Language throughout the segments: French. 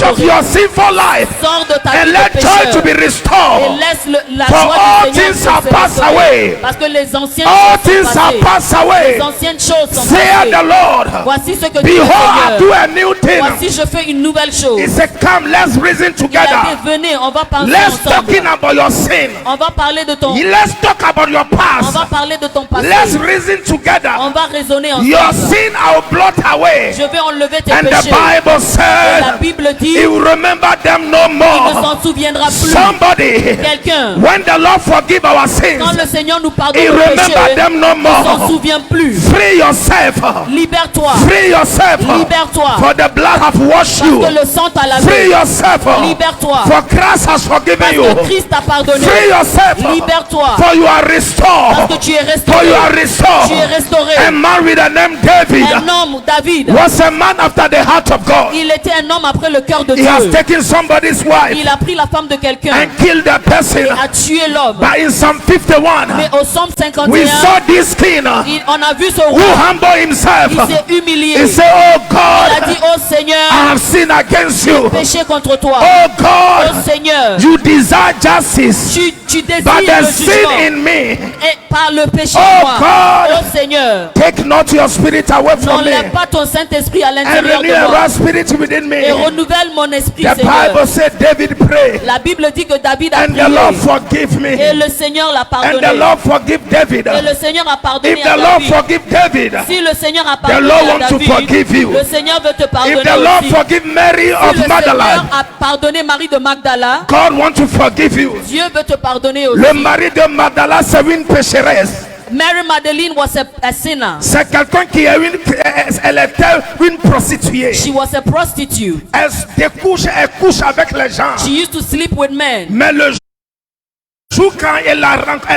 out of your sinful life Sors de ta and vie let de joy pécheur. to be Et restored. laisse la For joie all du Seigneur things are se passed restaurer. away. Parce que les anciennes All choses things sont are passées. passed away. Les anciennes choses sont Say passées. the Lord, Voici ce que dit le behold, I do Seigneur. a new thing. Voici, je fais une nouvelle chose. He said, come, let's reason Il a dit, together. venez, on va penser Let's ensemble. talking about your sin. On va parler de ton, Let's talk about your on past. va parler de ton passé. Let's reason On together. va raisonner Your ensemble. sin I'll blot away. Je vais enlever tes And the péchés. Bible Et la said, Bible dit, He will remember them no il ne more. s'en souviendra plus. Somebody, Quelqu'un, when the Lord forgive our sins, quand le Seigneur nous pardonne He nos remember péchés, them no il ne s'en more. souvient plus. Free yourself. Libère-toi. Free yourself. Libère-toi. For the blood have washed Parce you. que le sang t'a Free lavé. yourself. Libère-toi. For Christ has forgiven Parce you. que Christ t'a pardonné. Free yourself. Libère-toi. For you are Parce restored. que tu es For restauré. you are restored. Tu es restauré. A man with the name David Un homme, David, was a man after the heart of God. il était un homme après le cœur de He has Dieu. taken somebody's wife Il a pris la femme de quelqu'un and killed the person. et a tué l'homme. But in Psalm 51, Mais au Somme we 51, saw this king on a vu ce who roi. humbled himself. Il s'est humilié. He said, oh Il a God, dit, oh Seigneur, I have sinned against you. péché contre toi. Oh Oh God, Seigneur, you desire justice, tu but désires the le sin jugement. in me. Et par le péché Oh en moi. God, Oh Seigneur, take not your spirit away from me n'enlève pas ton Saint-Esprit à and l'intérieur renew de a moi. right spirit within me. Et renouvelle mon esprit, The Seigneur. Bible said David prayed La Bible dit que David a and the prié. Lord forgive me. Et le Seigneur l'a And pardonné. the Lord forgive David. Et le Seigneur a pardonné If à the Lord David. forgive David, Si le Seigneur a the pardonné Lord à wants to David, forgive you. le Seigneur veut te If pardonner the Lord aussi. forgive Mary Si of le Seigneur Magdala, a pardonné Marie de Magdala, God wants to forgive you. Dieu veut te pardonner aussi. Le mari de Magdala, c'est une pécheresse. Mary Magdalene was a sinner. C'est quelqu'un qui est elle était une prostituée. She was a prostitute. Elle couche avec les gens. She used to sleep with men. Mais le jour quand elle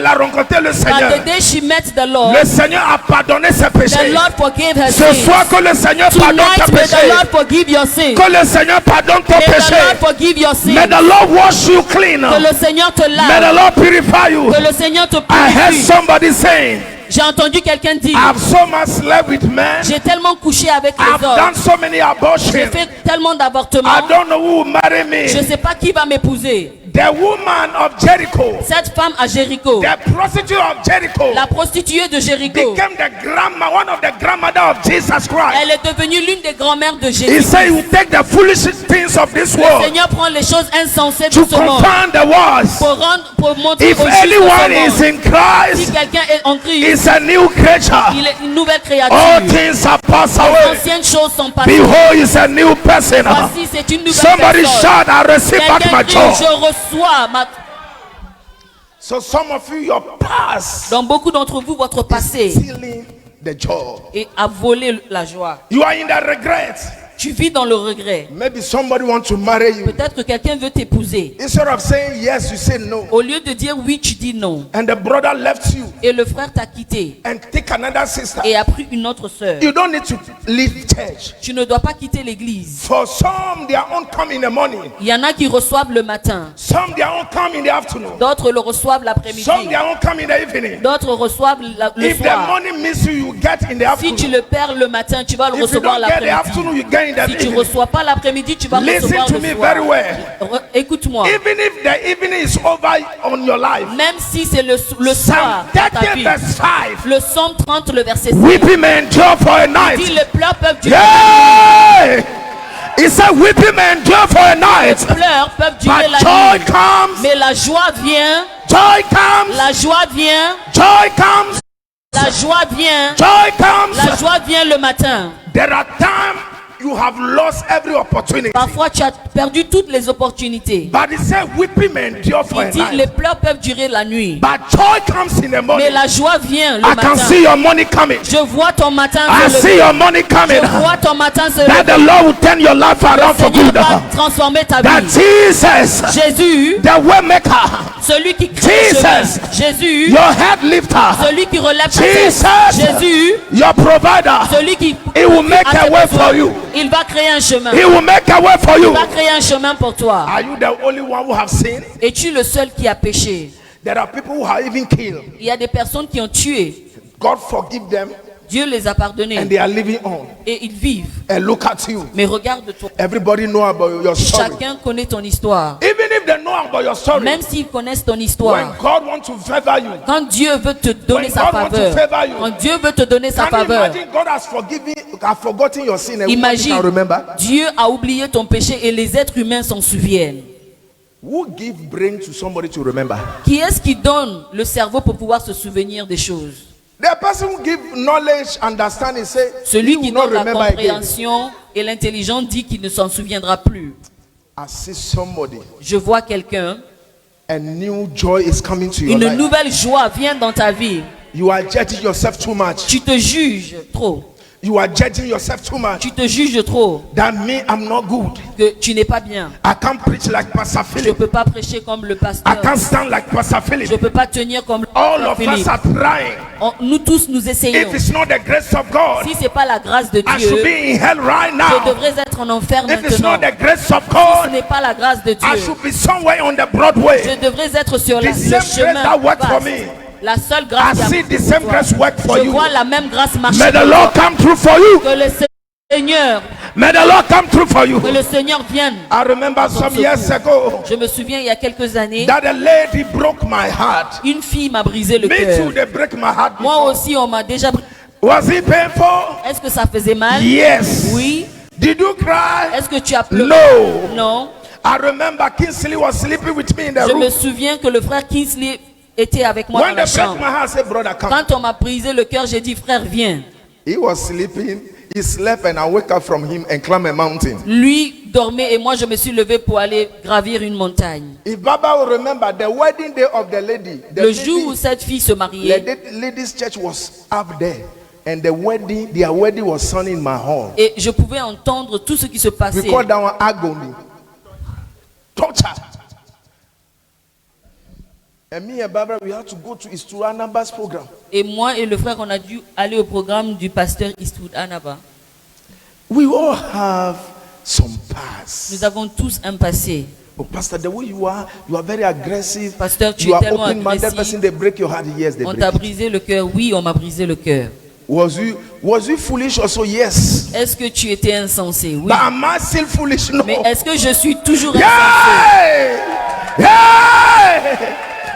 a rencontré le Seigneur, But the day she met the Lord, le Seigneur a pardonné ses the péchés. Lord forgave her Ce sins. soir que le Seigneur pardonne Tonight, tes may the péchés. Lord forgive your sins. Que le Seigneur pardonne tes May the péchés. Lord forgive your sins. May the Lord wash you clean. Que le Seigneur te May the lave. Lord purify you. Que le Seigneur te I heard purifie. somebody saying, J'ai entendu quelqu'un dire, I've so much slept with men. j'ai tellement couché avec I've les hommes. done so many J'ai abortions. fait tellement d'avortements. I don't know who will marry me. Je ne sais pas qui va m'épouser. The woman of Jericho, Cette femme à Jéricho, the prostitute of Jericho, la prostituée de Jéricho, became the grandma, one of the grandmother of Jesus Christ. elle est devenue l'une des grand-mères de He Jésus. said, "You take the foolish things of this Le world Seigneur prend les choses insensées de to ce monde confound the wise. pour montrer If aux justes de anyone ce is monde. in Si Christ, quelqu'un est en Christ, is a new creature. il est une nouvelle créature. All things are passed Les away. anciennes choses sont passées. Behold, is a new person. Voici, c'est une nouvelle Somebody personne. shout, I receive back Quelqu'un my crie, joy. je reçois ma... So some of you, your past Dans beaucoup d'entre vous, votre passé stealing the joy. et a volé la joie. You are in the regret. Tu vis dans le regret. Maybe somebody wants to marry you. Peut-être que quelqu'un veut t'épouser. Instead of saying yes, you say no. Au lieu de dire oui, tu dis non. And the brother left you Et le frère t'a quitté and take another sister. et a pris une autre sœur. You don't need to leave church. Tu ne dois pas quitter l'église. For some, their own come in the morning. Il y en a qui reçoivent le matin. Some, their own come in the afternoon. D'autres le reçoivent l'après-midi. Some, their own come in the evening. D'autres reçoivent le If the soir. morning miss you, you get in the Si tu afternoon. le perds le matin, tu vas le If you recevoir don't get the l'après-midi. afternoon, you get in the Si tu ne evening. reçois pas l'après-midi, tu vas Listen recevoir to le me soir. very well. Écoute-moi. Even if the evening is over on your life. Même si c'est le Psalm soir dans ta 30 vie. verse 5. Le Psaume 30, le verset 5. Weeping may endure for a Dit night. les pleurs peuvent durer. Yeah! He said, weeping may endure for a night. Les pleurs peuvent durer But la joy nuit. comes. Mais la joie vient. Joy comes. La joie vient. Joy comes. La joie vient. Joy comes. La joie vient le matin. There are times you have lost every opportunity. Parfois, tu as perdu toutes les opportunités. But he said, weeping may endure for Il a dit les night. pleurs peuvent durer la nuit. But joy comes in the Mais morning. la joie vient le I can matin. see your money coming. Je vois ton matin I se see lever. your money coming. Je vois ton matin se That the lever. Lord will turn your life around for Seigneur good. va transformer ta That vie. Jesus, Jésus, the way maker, celui qui crée le Jesus, chemin. Jésus, your head lifter, celui qui relève ta tête. Jesus, Jésus, your provider, celui qui He will make a a tes way besoins. for you. Il va créer un chemin. He will make a way for you. Il va créer un chemin pour toi. Are you the only one who have sinned? Es-tu le seul qui a péché? There are people who have even killed. Il y a des personnes qui ont tué. God forgive them. Dieu les a pardonnés and they are living on. et ils vivent. And look at you. Mais regarde-toi. Everybody know about your story. Chacun connaît ton histoire. Even if they know about your story, Même s'ils connaissent ton when histoire. God wants to favor you, Quand Dieu veut te donner When sa God wants to faveur. favor you, Quand Dieu veut te donner sa can you faveur. imagine God has forgotten your sin and Imagine, can remember? Dieu a oublié ton péché et les êtres humains s'en souviennent. Who give brain to somebody to remember? Qui est-ce qui donne le cerveau pour pouvoir se souvenir des choses? The person who give knowledge, understanding, say, Celui he qui will not donne la remember again. compréhension et l'intelligence dit qu'il ne s'en souviendra plus. I see somebody, Je vois quelqu'un, a new joy is coming to your une life. nouvelle joie vient dans ta vie. You are judging yourself too much. Tu te juges trop. You are judging yourself too much. Tu te juges trop. That me, I'm not good. Que tu n'es pas bien. I can't preach like Pastor Je ne Philip. peux pas prêcher comme le I pasteur. can't stand like Pastor Je ne Philip. peux pas tenir comme le All pasteur of us Philippe. are trying. Nous tous nous essayons. If it's not the grace of God, Si ce n'est pas la grâce de I should Dieu, be in hell right je now. devrais être en enfer If it's maintenant. not the grace of Si ce God, n'est pas la grâce de I Dieu, should be somewhere on the Broadway. je devrais être sur The le same chemin grace that worked for vaste. me. La seule I grâce qui a see the same grace work for Je you. vois la même grâce May marcher. the Lord come through for you. Que le Seigneur, May the Lord come through for you. que le Seigneur vienne. I remember some years ago Je me souviens il y a quelques années, that a lady broke my heart. une fille m'a brisé le Me too, cœur. they break my heart. Moi before. aussi, on m'a déjà brisé. Was it painful? Est-ce que ça faisait mal? Yes. Oui. Did you cry? Est-ce que tu as pleuré? No. Non. I remember Kingsley was sleeping with me in the Je me room. souviens que le frère Kingsley était avec moi When dans la they break chambre. my heart, I said, brother, come. Quand on m'a brisé le cœur, j'ai dit, frère, viens. He was sleeping. He slept and I woke up from him and climbed a mountain. Lui dormait et moi, je me suis levé pour aller gravir une montagne. If Baba will remember the wedding day of the lady, Le jour où cette fille se mariait, the lady's church was up there, and their wedding was sounding in my hall. et je pouvais entendre tout ce qui se passait. We call that one agony, torture. And me and Barbara, we had to go to Istura Numbers program. Et moi et le frère, on a dû aller au programme du pasteur Eastwood Anaba. We all have some past. Nous avons tous un passé. Oh, Pastor, the way you are very aggressive. Pasteur, tu You es are tellement open-minded agressif. person. They break your heart. Yes, they On break t'a it. brisé le cœur. Oui, on m'a brisé le cœur. Was you foolish also? Yes. Est-ce que tu étais insensé? Oui. But am I still foolish? No. Mais est-ce que je suis toujours insensé? Yay! Yay!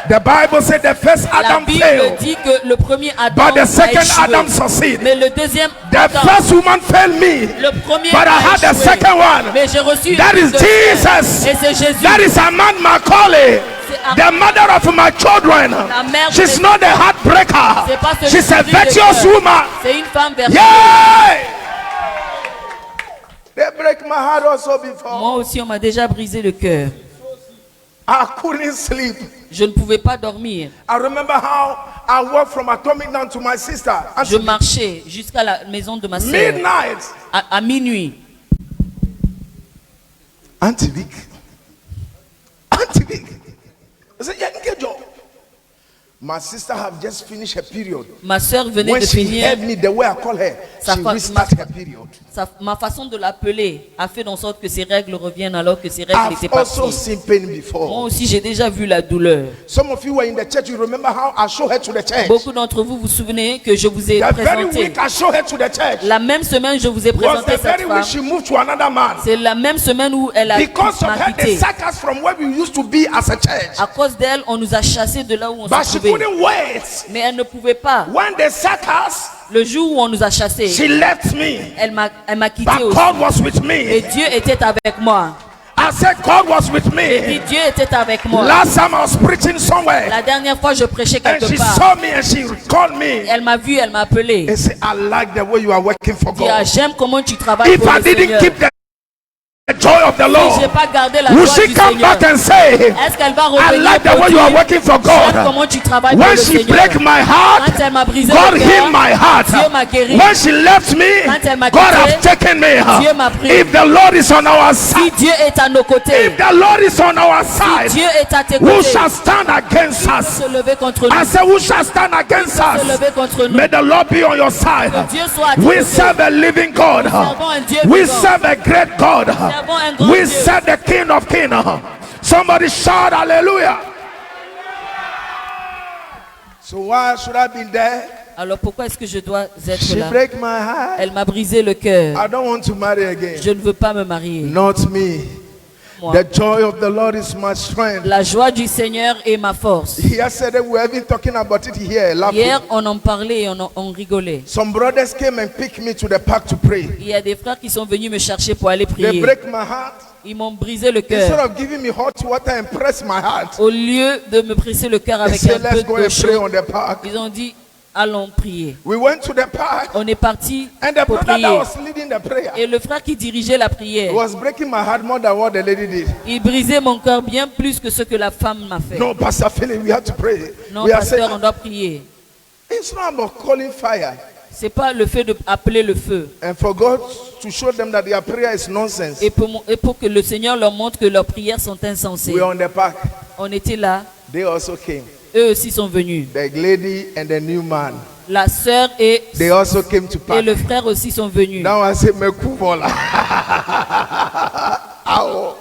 The Bible said the first La Adam Bible failed, dit que le premier Adam but the a second échoué. Adam succeeded. Mais le deuxième The Adam, first woman failed me, le premier but I a had the échoué. second one. Mais j'ai reçu That is le deuxième. Jesus. Et c'est Jésus. That is Amand Macaulay, the mother of my children. La mère de She's mes not a heartbreaker. C'est pas celui She's a qui brise le virtuous cœur. woman. C'est une femme vertueuse. Yay! They break my heart also before. Moi aussi, on m'a déjà brisé le cœur. I couldn't sleep. Je ne pouvais pas dormir. I remember how I walked from Atomic down to my sister. Je marchais jusqu'à la maison de ma sœur Midnight. à minuit. Auntie Vic. Auntie Vic. I said, yeah, get job. My sister have just finished her period. Ma sœur venait When de she finir. heard me the way I call her, Sa she fa- restart her period. Ma façon de l'appeler a fait en sorte que ses règles reviennent alors que ses règles étaient I've also parties. seen pain Moi before. aussi, j'ai déjà vu la douleur. Some of you were in the church. You remember how I showed her to the church. Beaucoup d'entre vous vous souvenez que je vous ai The very présenté. week I showed her to the church La même semaine, je vous ai was présenté the cette very week femme. she moved to another man. C'est la même semaine où elle a Because of m'a her, they quitté. sacked us from where we used to be as a church. À cause d'elle, on nous a chassés de là où on But se she trouvait. couldn't wait. Mais elle ne pouvait pas. When they sacked us, Le jour où on nous a chassés, she left me. elle m'a quitté But aussi. God was with Et me. Dieu était avec moi. I said God was with Et me. Dieu était avec moi. Last time I was preaching somewhere, La dernière fois, je prêchais and she quelque part. saw me and she called me Elle m'a vu, elle m'a appelé. and said, I like the way you are working for Dit, ah, God. j'aime comment tu travailles If pour I le didn't Seigneur. keep the joy of the Si Lord, j'ai pas gardé la will joie she du come Seigneur, back and say, est-ce qu'elle va I revenir like the pour way you are dire, working for j'aime God? comment tu travailles pour When le she Seigneur. break my heart, Quand elle m'a brisé God le healed cœur, my heart. Dieu m'a guéri. When she left me, Quand elle m'a God quitté, has taken me. Dieu m'a pris. If the Lord is on our Si side, Dieu est à nos côtés, if the Lord is on our si side, Dieu est à tes who côtés, shall stand against us? se lever contre nous. I said, who shall stand against Se us? lever contre nous. May the Lord be on your side. Que Dieu soit à tes We côtés. serve a living God. servons un Dieu We vivant. serve a great God. servons un grand We Dieu. serve the King of Kings. Somebody shout hallelujah. So why should I be there? Alors pourquoi est-ce que je dois être She là? break my heart. Elle m'a brisé le cœur. I don't want to marry again. Je ne veux pas me marier. Not me. Moi. The joy of the Lord is my strength. La joie du Seigneur est ma force. Yesterday we were even talking about it here, laughing. Hier, on en parlait et on rigolait. Some brothers came and picked me to the park to pray. Il y a des frères qui sont venus me chercher pour aller They prier. break my heart. Ils m'ont brisé le Instead cœur. of giving me hot water and press my heart, Au lieu de me presser le cœur they avec said, un let's peu go d'eau and pray chaude, on the park. ils ont dit, allons prier. We went to the park, On est parti and the pour brother that prier. was leading the prayer Et le frère qui dirigeait la prière, was breaking my heart more than what the lady did. il brisait mon cœur bien plus que ce que la femme m'a fait. No, Pastor Philip, we have to pray. Non, We are pasteur, on saying, doit prier. it's not about calling fire C'est pas le fait d'appeler le feu. and for God to show them that their prayer is nonsense. Et pour que le Seigneur leur montre que leurs prières sont insensées. We are on the park. On était là, They also came. eux aussi sont venus. The lady and the new man. La sœur et They also came to park. le frère aussi sont venus. Now I say, Mekuvola. Ow.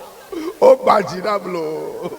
Oh, Bajinablo.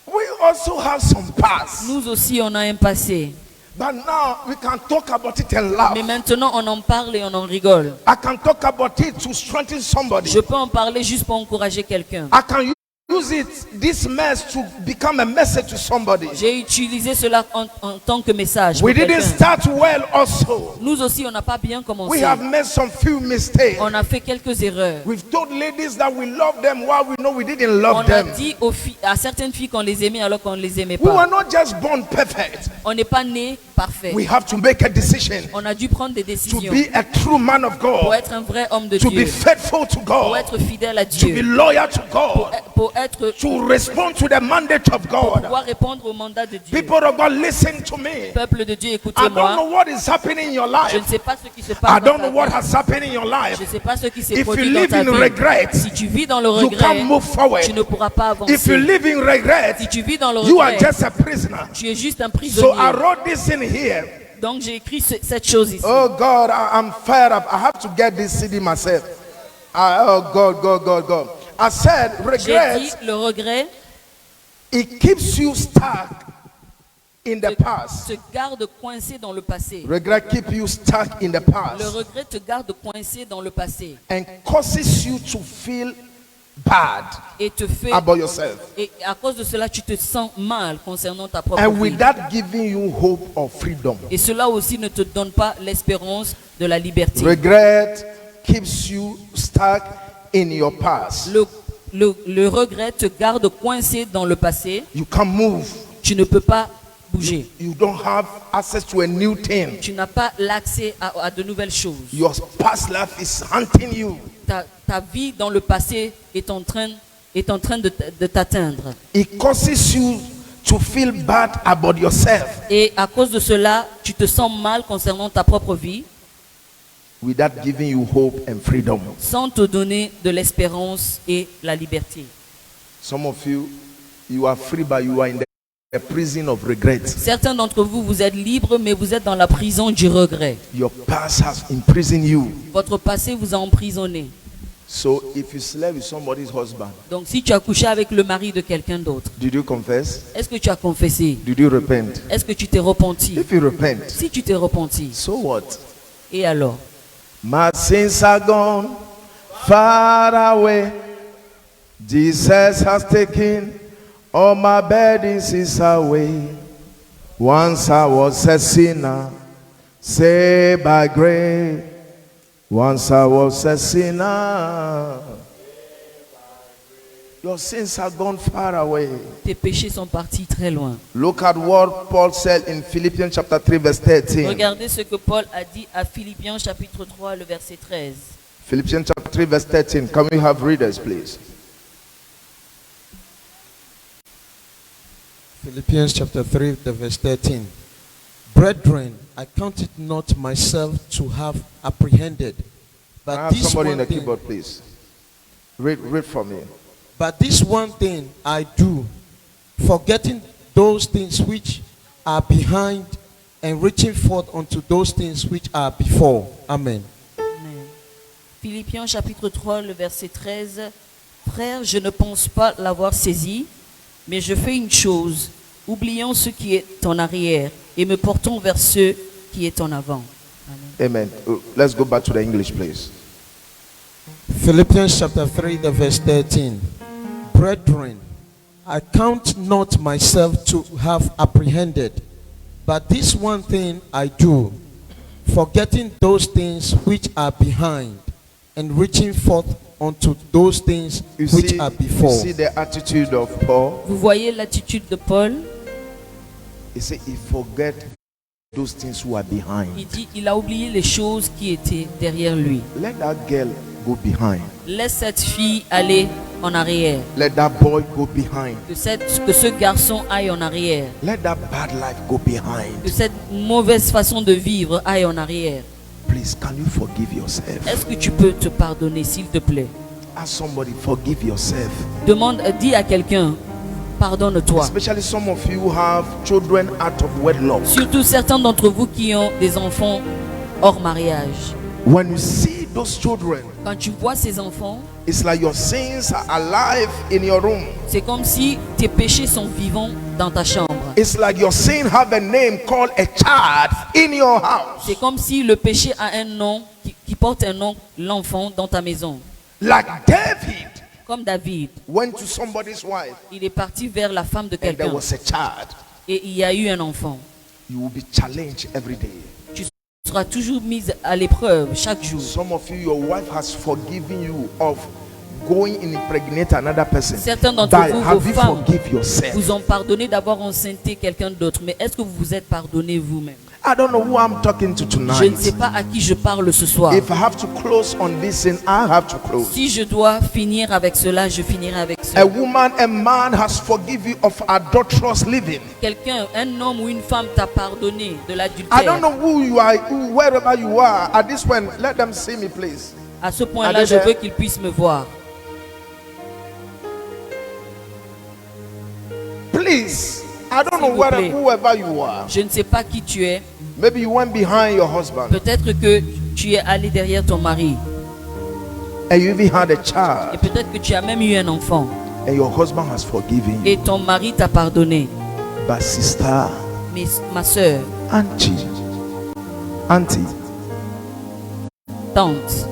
We also have some past. Nous aussi, on a un passé. But now we can talk about it and laugh. Mais maintenant, on en parle et on en rigole. I can talk about it to strengthen somebody. Je peux en parler juste pour encourager quelqu'un. I can use it, this mess, to become a message to somebody. J'ai utilisé cela en tant que message. pour We didn't quelqu'un. start well also. Nous aussi, on n'a pas bien We commencé. have made some few mistakes. On a fait quelques erreurs. We've told ladies that we love them while we know we didn't love On a them. dit à certaines filles qu'on les aimait alors qu'on ne les aimait We were pas. not just born perfect. On n'est pas né parfait. We have to make a decision On a dû prendre des to décisions be a true man of pour God, être un vrai homme de to be Dieu, faithful to pour God, être fidèle à to be Dieu, loyal to God, pour être to respond to the mandate of God. pouvoir répondre au mandat de Dieu. People of God, listen to me. Peuple de Dieu, I don't écoutez-moi. know what is happening in your Je ne life. sais pas ce qui se I passe don't dans know what ta has happened in your vie. life. Je ne sais pas ce qui s'est If you produit dans live ta in vie. regret, Si tu vis dans le you regret, can't move forward. tu ne pourras pas If you avancer. live in regret, Si tu vis dans le you are regret, just a prisoner. tu es juste un So I prisonnier. wrote this in here. Donc j'ai écrit cette chose ici. Oh God, I'm fired up. I have to get this CD myself. Oh God, God, God, God. I said, J'ai dit regret, le regret it keeps you stuck in the past. te garde coincé dans le passé. Regret keep you stuck in the Le past regret te garde coincé dans le passé and causes you to feel bad et te fait about yourself. et à cause de cela tu te sens mal concernant ta propre And vie. without giving you hope of freedom. Et cela aussi ne te donne pas l'espérance de la liberté. Regret keeps you stuck in your past. Le regret te garde coincé dans le passé. You can't move. Tu ne peux pas bouger. You don't have access to a new thing. Tu n'as pas l'accès à de nouvelles choses. Your past life is hunting you. Ta vie dans le passé est en train de t'atteindre. It causes you to feel bad about yourself Et à cause de cela, tu te sens mal concernant ta propre vie without giving you hope and freedom. sans te donner de l'espérance et la liberté. Some of you, you are free, but you are in the prison of regret. Certains d'entre vous, vous êtes libres, mais vous êtes dans la prison du regret. Your past has imprisoned you. Votre passé vous a emprisonné. So if you slept with somebody's husband, Donc si tu as couché avec le mari de quelqu'un d'autre, did you confess? est-ce que tu as confessé? Did you repent? Est-ce que tu t'es repenti? If you repent, Si tu t'es repenti, so what? et alors? My sins are gone far away. Jesus has taken all my burdens away. Once I was a sinner, saved by grace. Once I was a sinner. Your sins are gone far away. Tes péchés sont partis très loin. Look at what Paul said in Philippians chapter 3 verse 13. Regardez ce que Paul a dit à Philippiens chapitre 3, le verset 13. Philippians chapter 3 verse 13. Can we have readers, please? Philippians chapter 3, the verse 13. Brethren, I count it not myself to have apprehended. Can I But have this somebody in one the thing, keyboard, please? Read for me. but this one thing I do, forgetting those things which are behind and reaching forth unto those things which are before. Amen. Amen. Philippiens chapitre 3, le verset 13. Frère, je ne pense pas l'avoir saisi, mais je fais une chose, Oublions ce qui est en arrière et me portons vers ce qui est en avant. Amen. Amen. Let's go back to the English, please. Philippians chapter 3, the verse 13. Brethren, I count not myself to have apprehended, but this one thing I do, forgetting those things which are behind, and reaching forth unto those things which are before. You see the attitude of Paul? Vous voyez l'attitude de Paul? He said he forget those things who are behind. Il dit, il a oublié les choses qui étaient derrière lui. Let that girl go behind. Laisse cette fille aller en arrière. Let that boy go behind. Que ce garçon aille en arrière. Let that bad life go behind. Que cette mauvaise façon de vivre aille en arrière. Please, can you forgive yourself? Est-ce que tu peux te pardonner, s'il te plaît? Ask somebody, forgive yourself. Dis à quelqu'un, pardonne-toi. Especially some of you who have children out of wedlock. Surtout certains d'entre vous qui ont des enfants hors mariage. When you see those children, Quand tu vois ces enfants, it's like your sins are alive in your room. c'est comme si tes péchés sont vivants dans ta chambre. It's like your sin have a name called a child in your house. C'est comme si le péché a un nom, qui porte un nom, l'enfant dans ta maison. Like David Comme David, went to somebody's wife il est parti vers la femme de and there quelqu'un was a child. et il y a eu un enfant. You will be challenged every day. Tu seras toujours mis à l'épreuve chaque jour. Some of you, your wife has forgiven you of going and impregnate another person. Certains d'entre But vous, have vos you femmes, forgive yourself? vous ont pardonné d'avoir enceinté quelqu'un d'autre. Mais est-ce que vous vous êtes pardonné vous-même? I don't know who I'm talking to Je ne sais tonight. pas à qui je parle ce soir. If I have to close on this sin, I have to close. Si je dois finir avec cela, je finirai avec A cela. woman, a man has forgiven you of adulterous living. Quelqu'un, un homme ou une femme t'a pardonné de I don't l'adultère. know who you are, wherever you are. At this point, let them see me, please. À ce point-là, je veux qu'ils puissent me voir. Please, I don't know S'il vous plaît. whoever you are. Je ne sais pas qui tu es. Maybe you went behind your husband Peut-être que tu es allé derrière ton mari. and you even had a Et child, peut-être que tu as même eu un enfant. and your husband has forgiven you. Et ton mari t'a pardonné. But sister, Mais ma soeur, auntie, tante,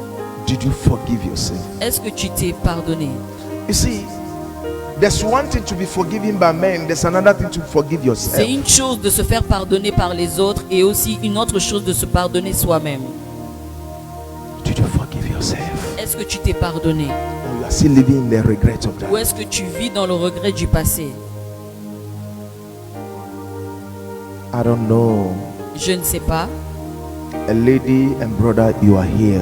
did you forgive yourself? est-ce que tu t'es pardonné? You see, there's one thing to be forgiven by men, there's another thing to forgive C'est yourself. une chose de se faire pardonner par les autres et aussi une autre chose de se pardonner soi-même. Did you forgive yourself? Est-ce que tu t'es pardonné? Or you are still living in the regret of Ou that? est-ce que tu vis dans le regret du passé? I don't know. Je ne sais pas. A lady and brother, you are here.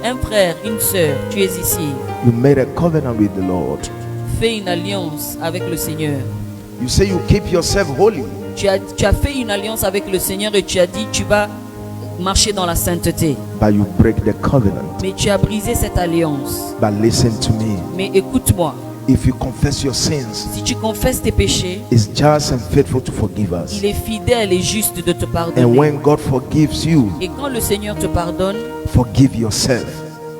Un frère, une sœur, tu es ici. You made a covenant with the Lord. Fais une alliance avec le Seigneur. You say you keep yourself holy. Tu as fait une alliance avec le Seigneur et tu as dit tu vas marcher dans la sainteté. But you break the covenant. Mais tu as brisé cette alliance. But listen to me. Mais écoute-moi. If you confess your sins, Si tu confesses tes péchés, it's just and faithful to forgive us. il est fidèle et juste de te And pardonner. when God forgives you, Et quand le Seigneur te pardonne, forgive yourself.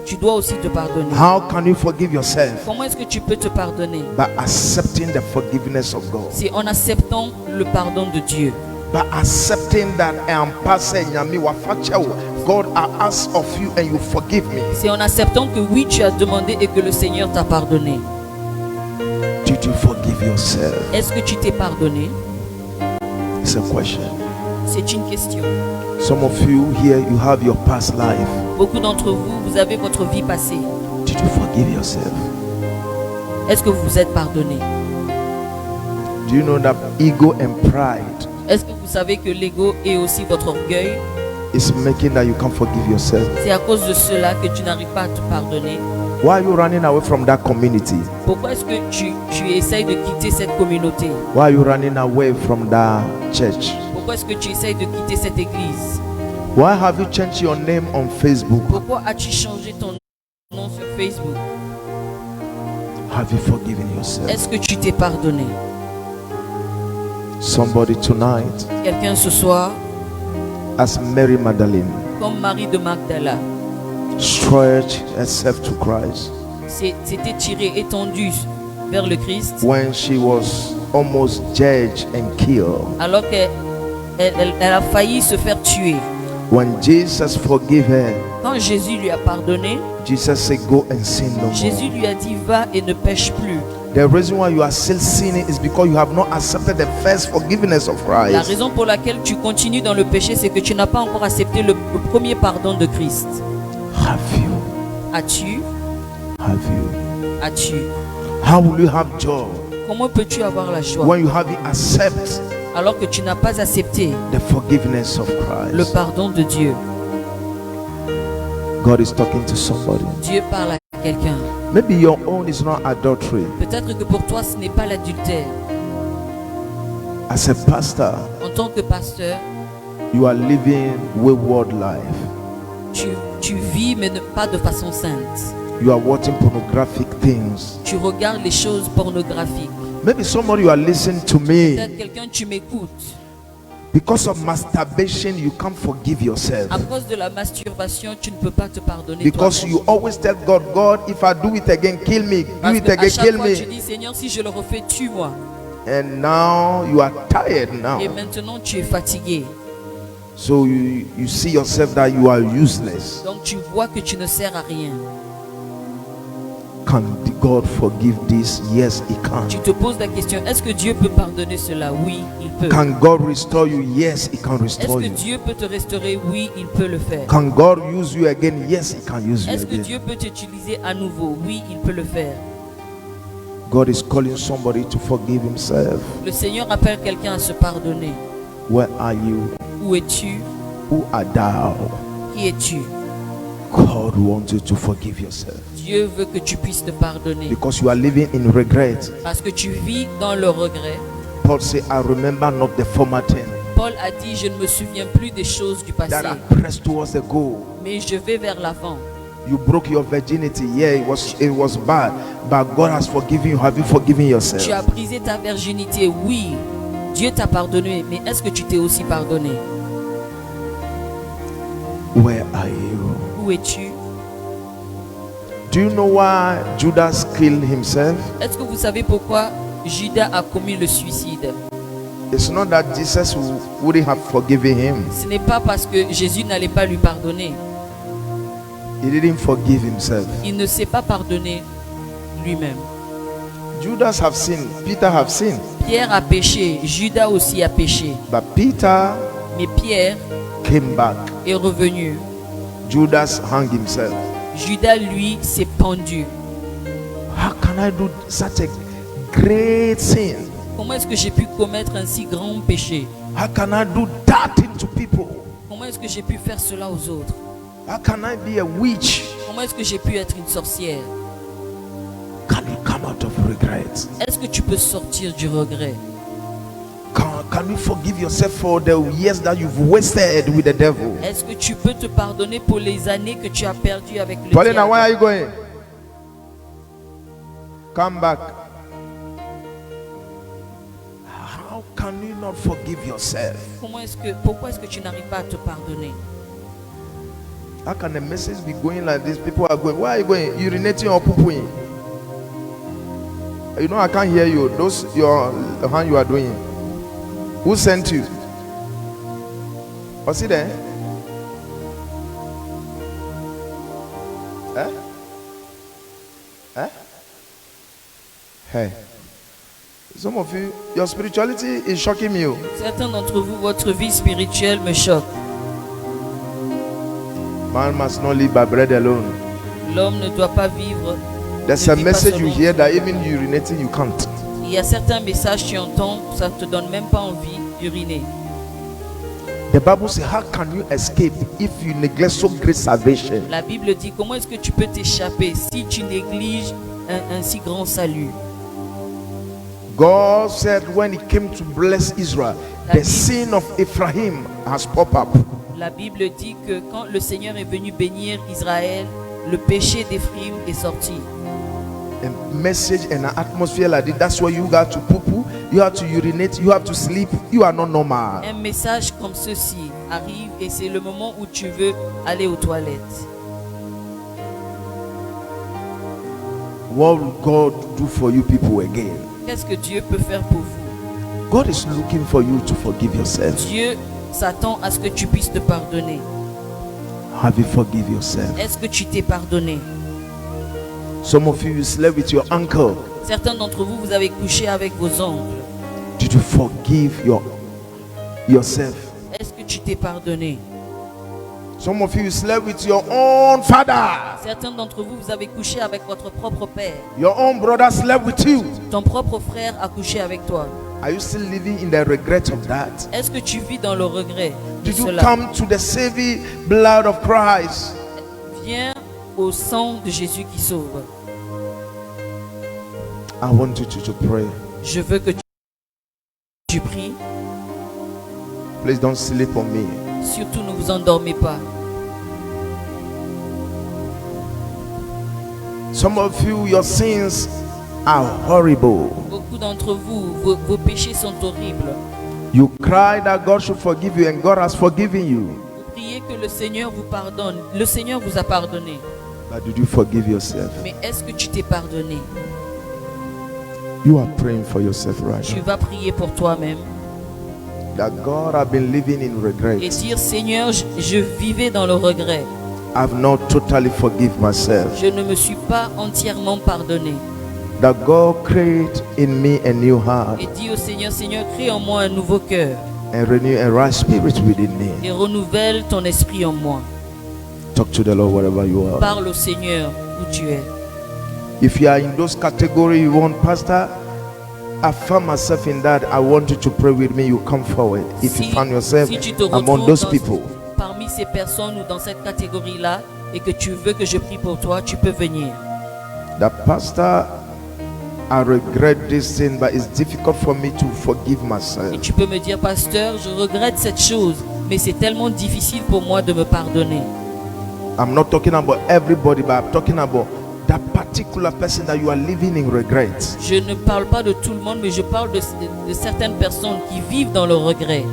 tu dois aussi te pardonner. How can you forgive yourself? Comment est-ce que tu peux te pardonner? By accepting the forgiveness of God. C'est en acceptant le pardon de Dieu. By accepting that I am passing Nyame wafakyɛw. God, I ask of you and you forgive me. C'est en acceptant que oui, tu as demandé et que le Seigneur t'a pardonné. Did you forgive yourself? Est-ce que tu t'es pardonné? It's a question. C'est une question. Some of you here, you have your past life. Beaucoup d'entre vous, vous avez votre vie passée. Did you forgive yourself? Est-ce que vous vous êtes pardonné? Do you know that ego and pride Est-ce que vous savez que l'ego et aussi votre orgueil, is making that you can't forgive yourself? c'est à cause de cela que tu n'arrives pas à te pardonner? Why are you running away from that community? Pourquoi est-ce que tu essayes de quitter cette communauté? Why are you running away from that church? Pourquoi est-ce que tu essayes de quitter cette église? Why have you changed your name on Facebook? Pourquoi as-tu changé ton nom sur Facebook? Have you forgiven yourself? Est-ce que tu t'es pardonné? Somebody tonight, Quelqu'un ce soir, as Mary Magdalene, comme Marie de Magdala, stretched herself to Christ s'était tirée, étendue vers le Christ when she was almost judge and kill. alors qu'elle a failli se faire tuer. When Jesus forgave her, Quand Jésus lui a pardonné, Jesus said, go and sin no more. Jésus lui a dit va et ne pêche plus. The reason why you are still sinning is because you have not accepted the first forgiveness of La Christ. raison pour laquelle tu continues dans le péché, c'est que tu n'as pas encore accepté le premier pardon de Christ. Have you? As-tu? Have you? As-tu? How will you have joy Comment peux-tu avoir la joie when you haven't accepted alors que tu n'as pas accepté the forgiveness of le Christ? pardon de Dieu? God is talking to somebody. Dieu parle à quelqu'un. Maybe your own is not adultery. Peut-être que pour toi, ce n'est pas l'adultère. As a pastor, En tant que pasteur, you are living wayward life. tu vis, mais pas de façon sainte. You are watching pornographic things. Tu regardes les choses pornographiques. Maybe somebody you are listening to me. Peut-être quelqu'un, tu m'écoutes. Because of masturbation, you can't forgive yourself. À cause de la masturbation, tu ne peux pas te pardonner Because toi-même. you always tell God, God, if I do it again, kill me. Do Parce it qu'à again, chaque kill fois, tu me. dis, Seigneur, si je le refais, tue-moi. And now you are tired now. Et maintenant, tu es fatigué. So you see yourself that you are useless. Donc, tu vois que tu ne sers à rien. Can God forgive this? Yes, He can. Tu te poses la question, est-ce que Dieu peut pardonner cela? Oui, il peut. Can God restore you? Yes, He can Est-ce restore que you. Dieu peut te restaurer? Oui, il peut le faire. Can God use you again? Yes, He can use you Est-ce que again. Dieu peut t'utiliser à nouveau? Oui, il peut le faire. God is calling somebody to forgive himself. Le Seigneur appelle quelqu'un à se pardonner. Where are you? Où es-tu? Who art thou? Qui es-tu? God wants you to forgive yourself Dieu veut que tu puisses te pardonner. because you are living in regret. Parce que tu vis dans le regret. Paul said, I remember not the former thing Paul a dit, je ne me souviens plus des choses du passé, that I pressed towards the goal. mais je vais vers l'avant. You broke your virginity. Yeah, it was bad, but God has forgiven you. Have you forgiven yourself? Tu as brisé ta virginité, oui. Dieu t'a pardonné, mais est-ce que tu t'es aussi pardonné? Where are you? Où es-tu? Do you know why Judas killed himself? Est-ce que vous savez pourquoi Judas a commis le suicide? It's not that Jesus wouldn't have forgiven him. Ce n'est pas parce que Jésus n'allait pas lui pardonner. He didn't forgive himself. Il ne s'est pas pardonné lui-même. Judas have sinned. Peter have sinned. Pierre a péché, Judas aussi a péché. But Peter Mais Pierre came back. est revenu. Judas hung himself. Judas, lui, s'est pendu. How can I do such a great sin? Comment est-ce que j'ai pu commettre un si grand péché? How can I do that thing to people? Comment est-ce que j'ai pu faire cela aux autres? How can I be a witch? Comment est-ce que j'ai pu être une sorcière? Can you come out of regret? Est-ce que tu peux sortir du regret? Can you forgive yourself for the years that you've wasted with the devil? Est-ce que tu peux te pardonner pour les années que tu as perdues avec le Paulina, diable? where are you going? Come back. How can you not forgive yourself? Pourquoi est-ce que tu n'arrives pas à te pardonner? How can the message be going like this? People are going, where are you going? Urinating or pooping? You know, I can't hear you. Those your hand you are doing. Who sent you? Was he there? Eh? Eh? Hey. Some of you, your spirituality is shocking me. Certains d'entre vous, votre vie spirituelle me choque. Man must not live by bread alone. L'homme ne doit pas vivre. There's ne a vit pas message you selon- hear that even urinating you can't. Il y a certains messages que tu entends, ça ne te donne même pas envie d'uriner. The Bible says, how can you escape if you neglect so great salvation? La Bible dit, comment est-ce que tu peux t'échapper si tu négliges un si grand salut? God said when he came to bless Israel, La the Bible- sin of Ephraim has popped up. La Bible dit que quand le Seigneur est venu bénir Israël, le péché d'Éphraïm est sorti. A message and an atmosphere like this, that's why you got to poo-poo, you have to urinate, you have to sleep, you are not normal. Un message comme ceci arrive et c'est le moment où tu veux aller aux toilettes. What will God do for you people again? Qu'est-ce que Dieu peut faire pour vous? God is looking for you to forgive yourself. Dieu s'attend à ce que tu puisses te pardonner. Have you forgive yourself? Est-ce que tu t'es pardonné? Some of you slept with your uncle. Certains d'entre vous, vous avez couché avec vos oncles. Did you forgive yourself? Est-ce que tu t'es pardonné? Some of you slept with your own father. Certains d'entre vous, vous avez couché avec votre propre père. Your own brother slept with you. Ton propre frère a couché avec toi. Are you still living in the regret of that? Est-ce que tu vis dans le regret de Did you cela? come to the saving blood of Christ? Viens au sang de Jésus qui sauve. I want you to pray. Je veux que tu pries. Please don't sleep on me. Surtout ne vous endormez pas. Some of you, your sins are horrible. Beaucoup d'entre vous, vos péchés sont horribles. You cry that God should forgive you, and God has forgiven you. Vous priez que le Seigneur vous pardonne. Le Seigneur vous a pardonné. But did you forgive yourself? Mais est-ce que tu t'es pardonné? You are praying for yourself right Tu now. vas prier pour toi-même That God, I've been living in regret. et dire Seigneur, je vivais dans le regret. I've not totally forgive myself. Je ne me suis pas entièrement pardonné. That God create in me a new heart Et dis au Seigneur, Seigneur, crée en moi un nouveau cœur and renew a right spirit within me. et renouvelle ton esprit en moi. Talk to the Lord wherever you are. Parle au Seigneur où tu es. If you are in those categories, you want, Pastor, I found myself in that. I want you to pray with me. You come forward. If you found yourself si tu te among retrouves those people, parmi ces personnes ou dans cette catégorie-là et que tu veux que je prie pour toi, tu peux venir. that Pastor, I regret this thing, but it's difficult for me to forgive Et myself. tu peux me dire, pasteur, je regrette cette chose, mais c'est tellement difficile pour moi de me pardonner. I'm not talking about everybody, but I'm talking about that particular person that you are living in regret. Je ne parle pas de tout le monde, mais je parle de certaines personnes qui vivent dans le regret.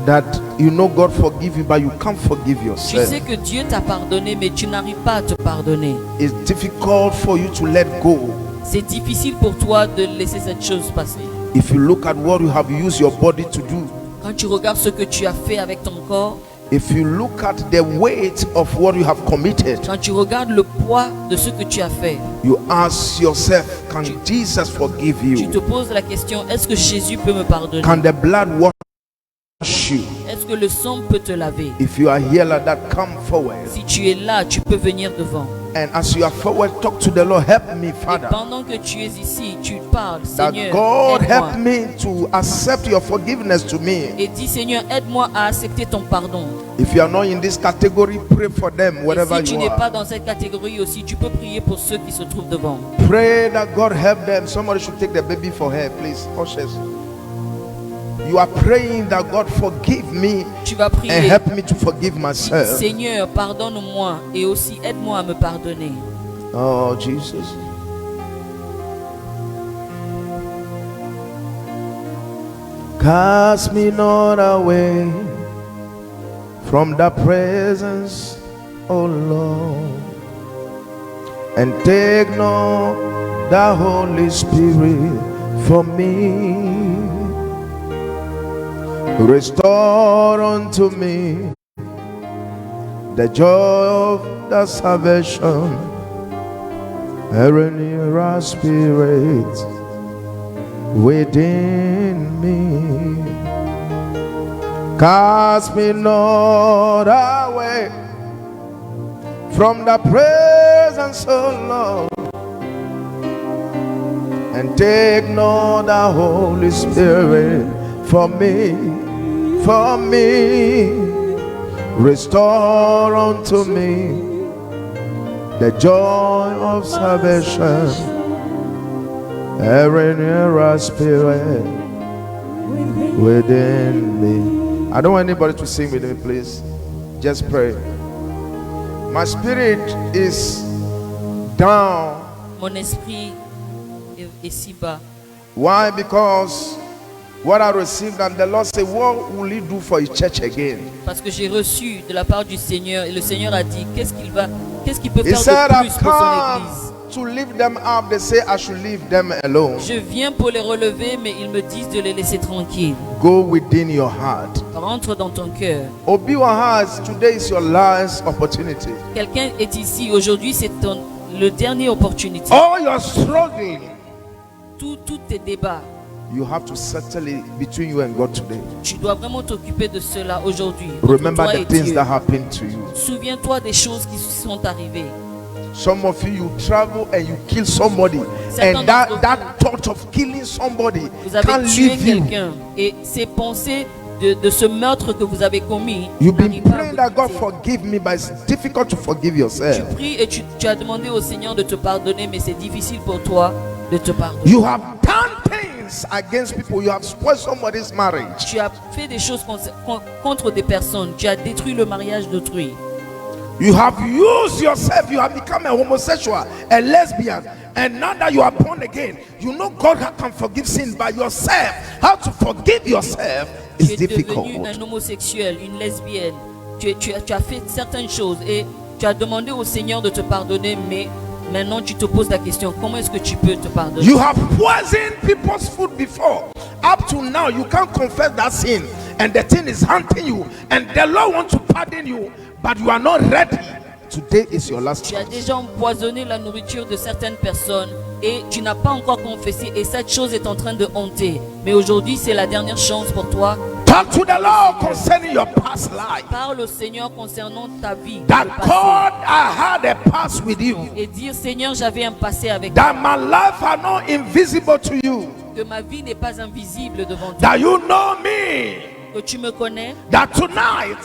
That you know God forgive you, but you can't forgive Tu sais yourself. que Dieu t'a pardonné, mais tu n'arrives pas à te pardonner. It's difficult for you to let go. C'est difficile pour toi de laisser cette chose passer. If you look at what you have used your body to do, Quand tu regardes ce que tu as fait avec ton corps, if you look at the weight of what you have committed, quand tu regardes le poids de ce que tu as fait, you ask yourself, can Jesus forgive tu te you? poses la question, est-ce que Jésus peut me pardonner? Can the blood wash you? Est-ce que le sang peut te laver? If you are here like that, come forward. Si tu es là, tu peux venir devant. And as you are forward, talk to the Lord. Help me, Et Father. pendant que tu es ici, tu parles, That Seigneur, God aide-moi. help me to accept your forgiveness to me. Et dis, Seigneur, aide-moi à accepter ton pardon. If you are not in this category, pray for them Et wherever si tu you n'es pas are. dans cette catégorie aussi, tu peux prier pour ceux qui se trouvent devant. Pray that God help them. Somebody should take the baby for her, please. Ushers. You are praying that God forgive me Tu vas and prier, help me to forgive myself. Seigneur, pardonne-moi et aussi aide-moi à me pardonner. Oh, Jesus. Cast me not away from the presence, O Lord, and take not the Holy Spirit from me. Restore unto me the joy of the salvation, and renew our spirit within me. Cast me not away from the presence of Lord, and take not the Holy Spirit from me. Restore unto me the joy of salvation, and renew our spirit within me. I don't want anybody to sing with me, please. Just pray. My spirit is down. Mon esprit est si bas. Why? Because what I received, and the Lord said, what will He do for His church again? Parce que j'ai reçu de la part du Seigneur et le Seigneur a dit qu'est-ce qu'il peut He faire said, de plus I've pour son come église. to lift them up, they say I should leave them alone. Je viens pour les relever, mais ils me disent de les laisser tranquilles. Go within your heart. Rentre dans ton cœur. Obi Wahas, today is your last opportunity. Quelqu'un est ici. Aujourd'hui, c'est le dernier opportunité. All your struggling, Tous tes débats, you have to settle it between you and God today. tu dois vraiment t'occuper de cela aujourd'hui. Entre Remember toi the et things Dieu. that happened to you. Souviens-toi des choses qui sont arrivées. Some of you travel and you kill somebody, Certains and d'entre that thought of killing somebody Vous avez can't tué leave you. quelqu'un et ces pensées de ce meurtre que vous avez commis You've been n'arrivent pas à praying vous that God quitter. forgive me, but it's difficult to forgive Tu yourself. pries et tu as demandé au Seigneur de te pardonner, mais c'est difficile pour toi de te pardonner. You have done things against people. You have spoiled somebody's marriage. Tu as fait des choses contre des personnes. Tu as détruit le mariage d'autrui. You have used yourself. You have become a homosexual, a lesbian, and now that you are born again, you know God can forgive sin by yourself. How to forgive yourself Tu is es devenu difficult. un homosexuel, une lesbienne. Tu as fait certaines choses et tu as demandé au Seigneur de te pardonner, mais maintenant tu te poses la question, comment est-ce que tu peux te pardonner? You have poisoned people's food before. Up to now, you can't confess that sin, and the thing is haunting you, and the Lord wants to pardon you, but you are not ready. Today is your last Tu as chance. déjà empoisonné la nourriture de certaines personnes et tu n'as pas encore confessé et cette chose est en train de hanter. Mais aujourd'hui, c'est la dernière chance pour toi. Talk to the Lord concerning your past life. Parle au Seigneur concernant ta vie, That le passé. God, I had a past with you. Et dire, Seigneur, j'avais un passé avec toi. That my life are not invisible to you. Que ma vie n'est pas invisible devant toi. That you know me. Que tu me connais. That tonight,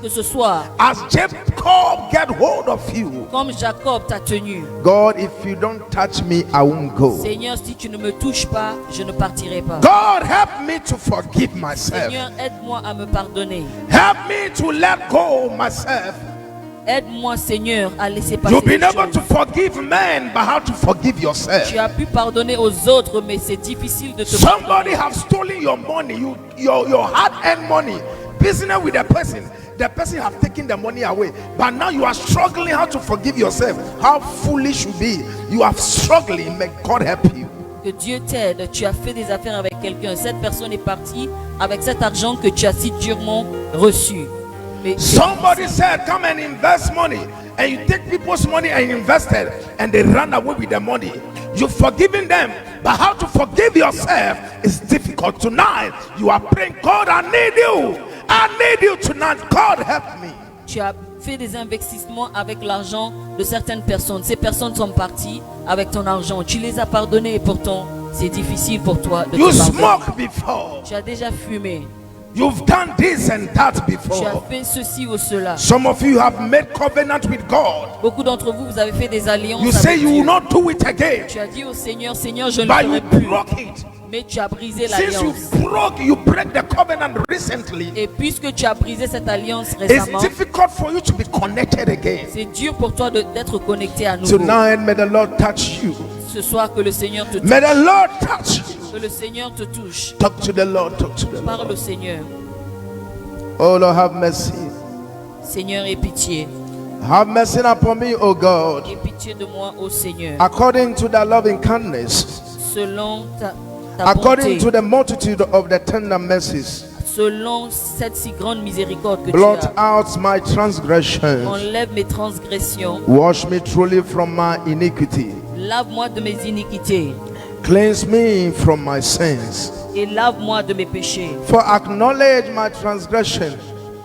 Que ce soir, as Jacob get hold of you, comme Jacob t'a tenu. God, if you don't touch me, I won't go. Seigneur, si tu ne me touches pas, je ne partirai pas. God, help me to forgive myself. Seigneur, aide-moi à me pardonner. Help me to let go of myself. Aide-moi, Seigneur, à laisser passer You've been les able choses. to forgive men, but how to forgive yourself? Tu as pu pardonner aux autres, mais c'est difficile de te Somebody pardonner. have stolen your money, your hard-earned money, business with a person. The person have taken the money away, but now you are struggling how to forgive yourself. How foolish you be. You are struggling. May God help you. Que Dieu t'aide. Tu as fait des affaires avec quelqu'un. Cette personne est partie avec cet argent que tu as si durement reçu. Mais Somebody said, come and invest money, and you take people's money and invest it, and they run away with the money. You've forgiven them, but how to forgive yourself is difficult. Tonight, you are praying, God, I need you. I need you tonight. God, help me. tu as fait des investissements avec l'argent de certaines personnes. Ces personnes sont parties avec ton argent. Tu les as pardonnées et pourtant, c'est difficile pour toi de You te pardonner. smoke before. Tu as déjà fumé. You've done this and that Tu as before. fait ceci ou cela. Some of you have made covenant with God. Beaucoup d'entre vous, vous avez fait des alliances You avec say you will Dieu. not do it again, Tu as dit au Seigneur, Seigneur, je ne but le you ferai plus. broke it. Mais tu as brisé Since l'alliance. you break the covenant recently, Et puisque tu as brisé cette alliance it's récemment, difficult for you to be connected again. c'est dur pour toi d'être connecté à nouveau. Tonight, may the Lord touch you. Ce soir, que le Seigneur te touche. May the Lord touch you. Que le Seigneur te touche. Talk to the Lord. Talk to the Parle Lord. au Seigneur. Oh Lord, have mercy. Seigneur, aie pitié. Have mercy upon me, oh God. Aie pitié de moi, ô Seigneur. According to thy loving kindness, Selon ta according bonté, to the multitude of the tender mercies, selon cette si grande miséricorde que tu blot as, out my transgressions. enlève mes transgressions. Wash me truly from my iniquity. Lave-moi de mes iniquités Cleanse me from my sins. et lave-moi de mes péchés. For acknowledge my transgression.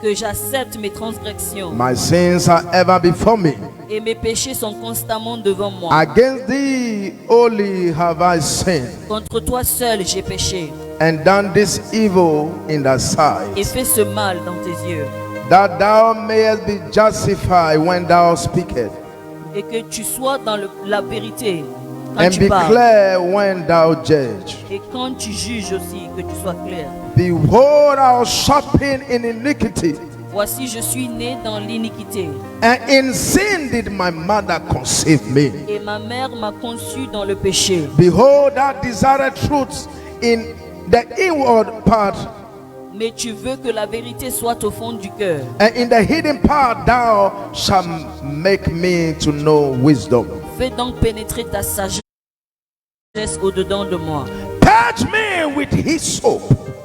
Que j'accepte mes transgressions My sins are ever before me. et mes péchés sont constamment devant moi. Against thee only have I sinned, Contre toi seul j'ai péché and done this evil in thy et sight, fait ce mal dans tes yeux, that thou mayest be justified when thou speakest, et que tu sois dans la vérité quand and tu be parles, clear when thou judge. et quand tu juges aussi, que tu sois clair. Behold, I was shopping in iniquity, Voici, je suis né dans l'iniquité and in sin did my mother conceive me. et ma mère m'a conçu dans le péché. Behold, thou desired truth in the inward part, Mais tu veux que la vérité soit au fond du cœur, and in the hidden part thou shalt make me to know wisdom. Fais donc pénétrer ta sagesse au-dedans de moi. Purge me with hyssop,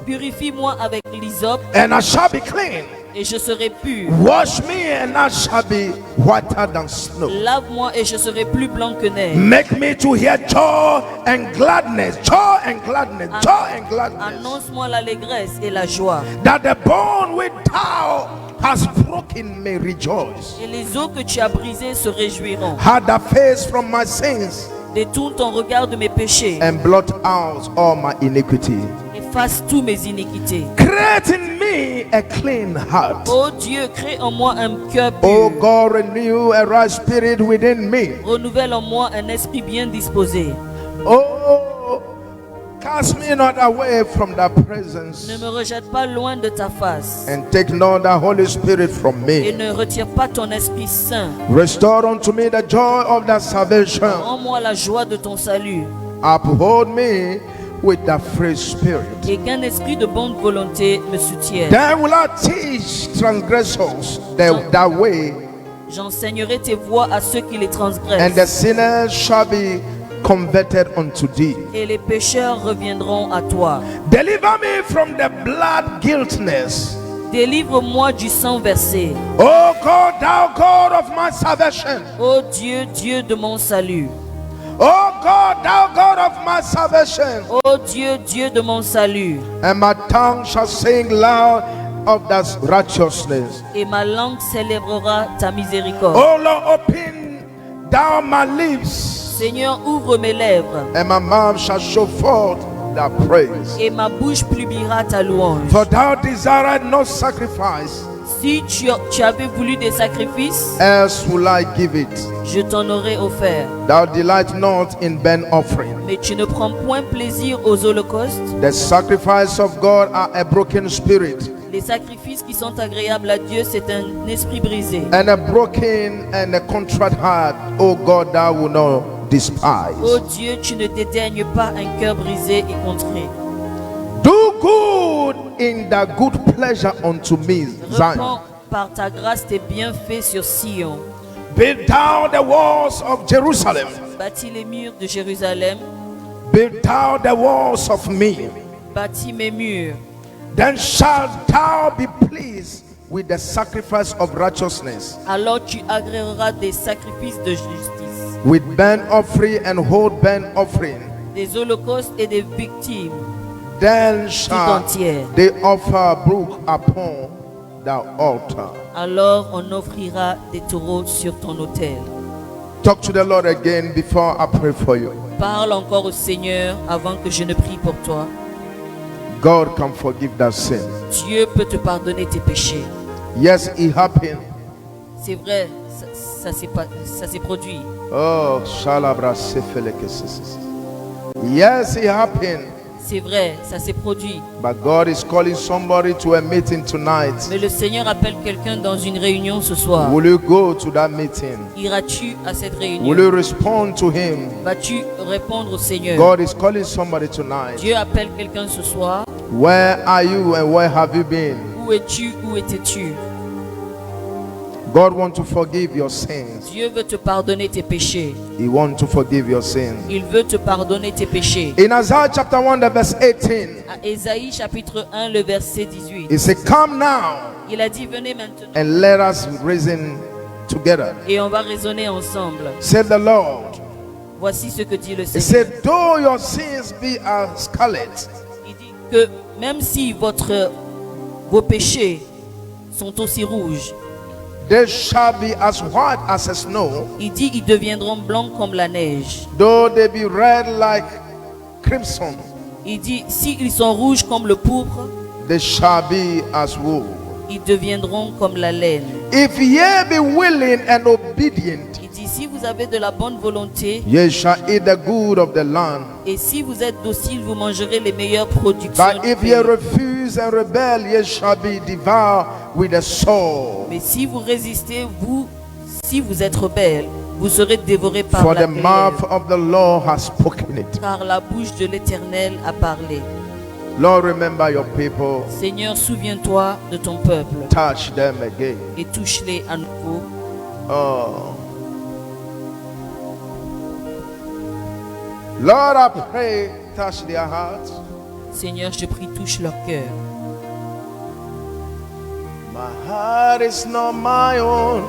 Purifie-moi avec l'hysope and I shall be clean. et je serai pur. Wash me, and I shall be whiter than snow. Lave-moi et je serai plus blanc que neige. Make me to hear joy and gladness, joy and gladness, joy and gladness. Annonce-moi l'allégresse et la joie. That the bone which thou hast broken may rejoice. Et les os que tu as brisés se réjouiront. Hide thy face from my sins, Détourne ton regard de mes péchés. and blot out all my iniquity. Efface tous mes iniquités. Create in me a clean heart. Ô Dieu, crée en moi un cœur O pur. God, renew a right spirit within me. Renouvelle en moi un esprit bien disposé. Oh, cast me not away from thy presence, Ne me rejette pas loin de ta face. and take not thy Holy Spirit from Et me. ne retire pas ton Esprit Saint. Restore unto me the joy of thy salvation. Rends-moi la joie de ton salut. Uphold me with thy free spirit. Et qu'un esprit de bonne volonté me soutienne. Then will I teach transgressors thy way, J'enseignerai tes voies à ceux qui les and the transgressent. sinners shall be converted unto thee. Et les pécheurs reviendront à toi. Deliver me from the blood guiltiness. Délivre-moi du sang versé. O God, thou God of my salvation. Ô Dieu, Dieu de mon salut. O God, thou God of my salvation. Ô Dieu, Dieu de mon salut. And my tongue shall sing loud of thy righteousness. Et ma langue célébrera ta miséricorde. O Lord, open thou my lips, Seigneur, ouvre mes lèvres. and my mouth shall show forth thy praise. Et ma bouche publiera ta louange. For thou desired no sacrifice, Si tu avais voulu des sacrifices, else will I give it. je t'en aurais offert. Thou delight not in burnt offering. Mais tu ne prends point plaisir aux holocaustes. The sacrifice of God are a broken spirit, Les sacrifices qui sont agréables à Dieu, c'est un esprit brisé. and a broken and a contrite heart, O God, thou will not despise. Ô Dieu, tu ne dédaignes pas un cœur brisé et contré. Do good in thy good pleasure unto me, Zion. Répands par ta grâce tes bienfaits sur Sion. Build thou the walls of Jerusalem. Bâtis les murs de Jérusalem. Build thou the walls of me. Bâtis mes murs. Then shalt thou be pleased with the sacrifice of righteousness, Alors tu agréeras des sacrifices de justice, with burnt offering and whole burnt offering. des holocaustes et des victimes. Then shall entière. they offer brook upon the altar. Alors on offrira des taureaux sur ton autel. Talk to the Lord again before I pray for you. Parle encore au Seigneur avant que je ne prie pour toi. God can forgive that sin. Dieu peut te pardonner tes péchés. Yes, it happened. C'est vrai, ça s'est produit. Oh, shalabra sefelekes. Yes, it happened. C'est vrai, ça s'est produit. But God is calling somebody to a meeting tonight. Mais le Seigneur appelle quelqu'un dans une réunion ce soir. Will you go to that meeting? Iras-tu à cette Will réunion? you respond to Him? Vas-tu répondre au Seigneur? God is calling somebody tonight. Dieu appelle quelqu'un ce soir. Where are you and where have you been? Où es-tu? Où étais-tu? God wants to forgive your sins. Dieu veut te pardonner tes péchés. He wants to forgive your sins. Il veut te pardonner tes péchés. In Isaiah chapter 1, the verse 18, À Ésaïe chapitre 1, le verset 18. He said, Come now Il a dit, venez maintenant and let us reason together. et on va raisonner ensemble. Said the Lord. Voici ce que dit le He Seigneur. said, Though your sins be as scarlet, Il dit que même si vos péchés sont aussi rouges, they shall be as white as a snow. il dit ils deviendront blancs comme la neige. Though they be red like crimson, Il dit s'ils sont rouges comme le pourpre, they shall be as wool. ils deviendront comme la laine. If ye be willing and obedient, Il dit si vous avez de la bonne volonté ye shall eat the good of the land. et si vous êtes docile, vous mangerez les meilleures productions. But du if pays. ye refuse and rebel, ye shall be devoured with a sword. Mais si vous résistez, si vous êtes rebelle, vous serez dévorés par For la the mouth glaive, of the Lord has spoken it. car la bouche de l'Éternel a parlé. Lord, remember your people. Seigneur, souviens-toi de ton peuple Touch them again. et touche-les à nouveau. Oh. Lord, I pray, touch their hearts. Seigneur, je te prie, touche leur cœur. My heart is not my own.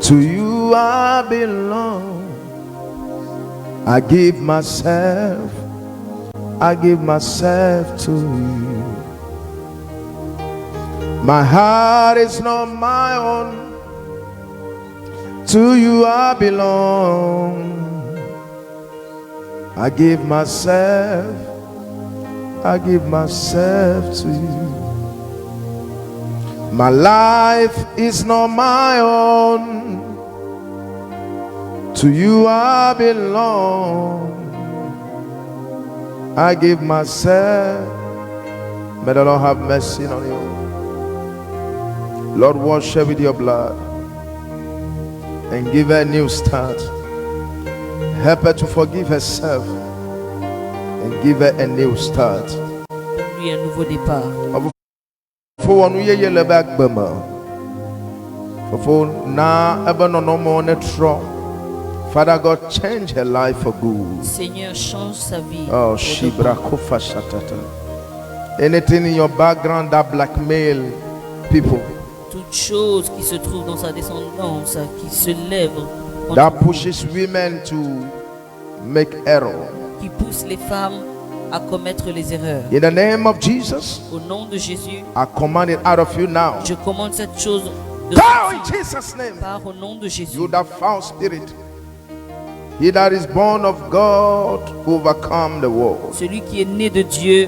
To you I belong. I give myself to you. My heart is not my own. To you I belong. I give myself to you. My life is not my own. To you I belong. I give myself. May the Lord have mercy on you. Lord, wash her with your blood and give her a new start. Help her to forgive herself and give her a new start. Lui un nouveau départ. Father God, change her life for good. Seigneur, change sa vie. Oh, Shibra Kofa Shatata. Anything in your background that blackmail people, Toute chose qui se trouve dans sa descendance, qui se lève contre that vous, pushes women to make error. qui pousse les femmes à commettre les erreurs. In the name of Jesus, Au nom de Jésus, I command it out of you now. je commande cette chose de Go sortir. in Jesus' name. Part au nom de Jésus. You that foul spirit. He that is born of God overcome the world. Celui qui est né de Dieu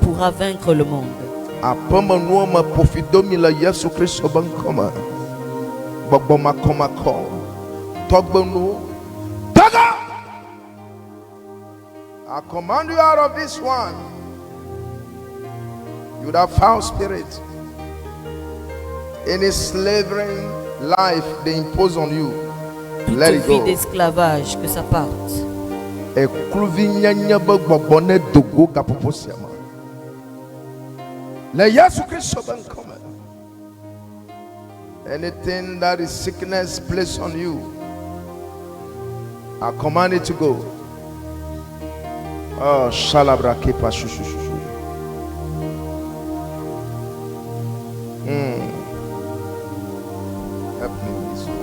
pourra vaincre le monde. Apama nuoma pofidomi la Yesu Kristo bankoma. Boboma koma ko. Togbonu. Taga! I command you out of this one. You that foul spirit. Any slavery life they impose on you. Let Toute it vie go. d'esclavage, que ça parte. Anything that is sickness placed on you, I command it to go. Oh, shalabra kepa shushu. Help me with this one.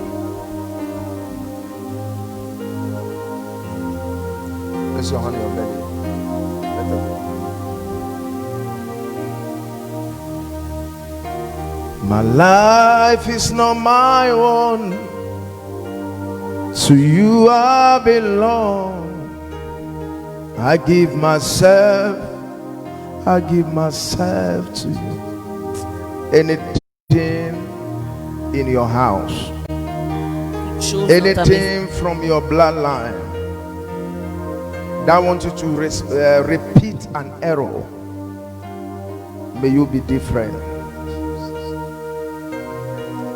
Place your hand on your belly. Let it go. My life is not my own. To you I belong. I give myself to you. Anything in your house, Toute chose dans ta maison. anything from your bloodline that wants you to repeat an error, may you be different.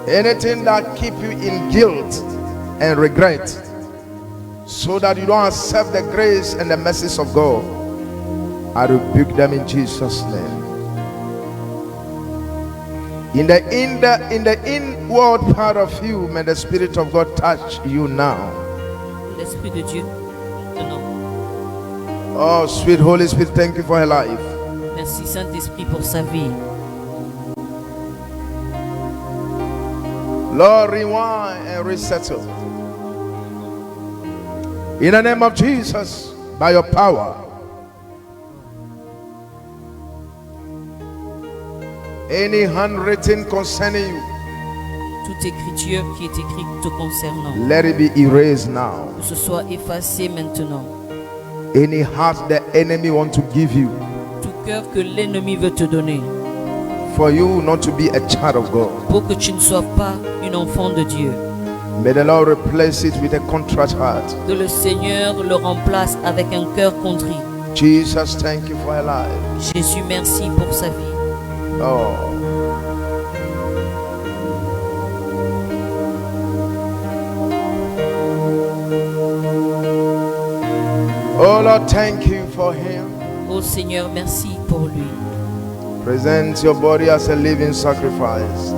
Anything that keep you in guilt and regret, so that you don't accept the grace and the mercies of God, I rebuke them in Jesus' name. In the inward part of you, may the Spirit of God touch you now. L'Esprit de Dieu. Non. Oh, sweet Holy Spirit, thank you for her life. Merci Saint-Esprit pour sa vie. Lord, rewind and resettle. In the name of Jesus, by your power. Any handwritten concerning you, Toute écriture qui est écrite te concernant, let it be erased now. que ce soit effacé maintenant. Any heart the enemy want to give you, Tout cœur que l'ennemi veut te donner, for you not to be a child of God, pour que tu ne sois pas une enfant de Dieu, may the Lord replace it with a contrite heart. que le Seigneur le remplace avec un cœur contrit. Jesus, thank you for her life. Jésus, merci pour sa vie. Oh. Oh Lord, thank you for him. Oh Seigneur, merci pour lui. Present your body as a living sacrifice.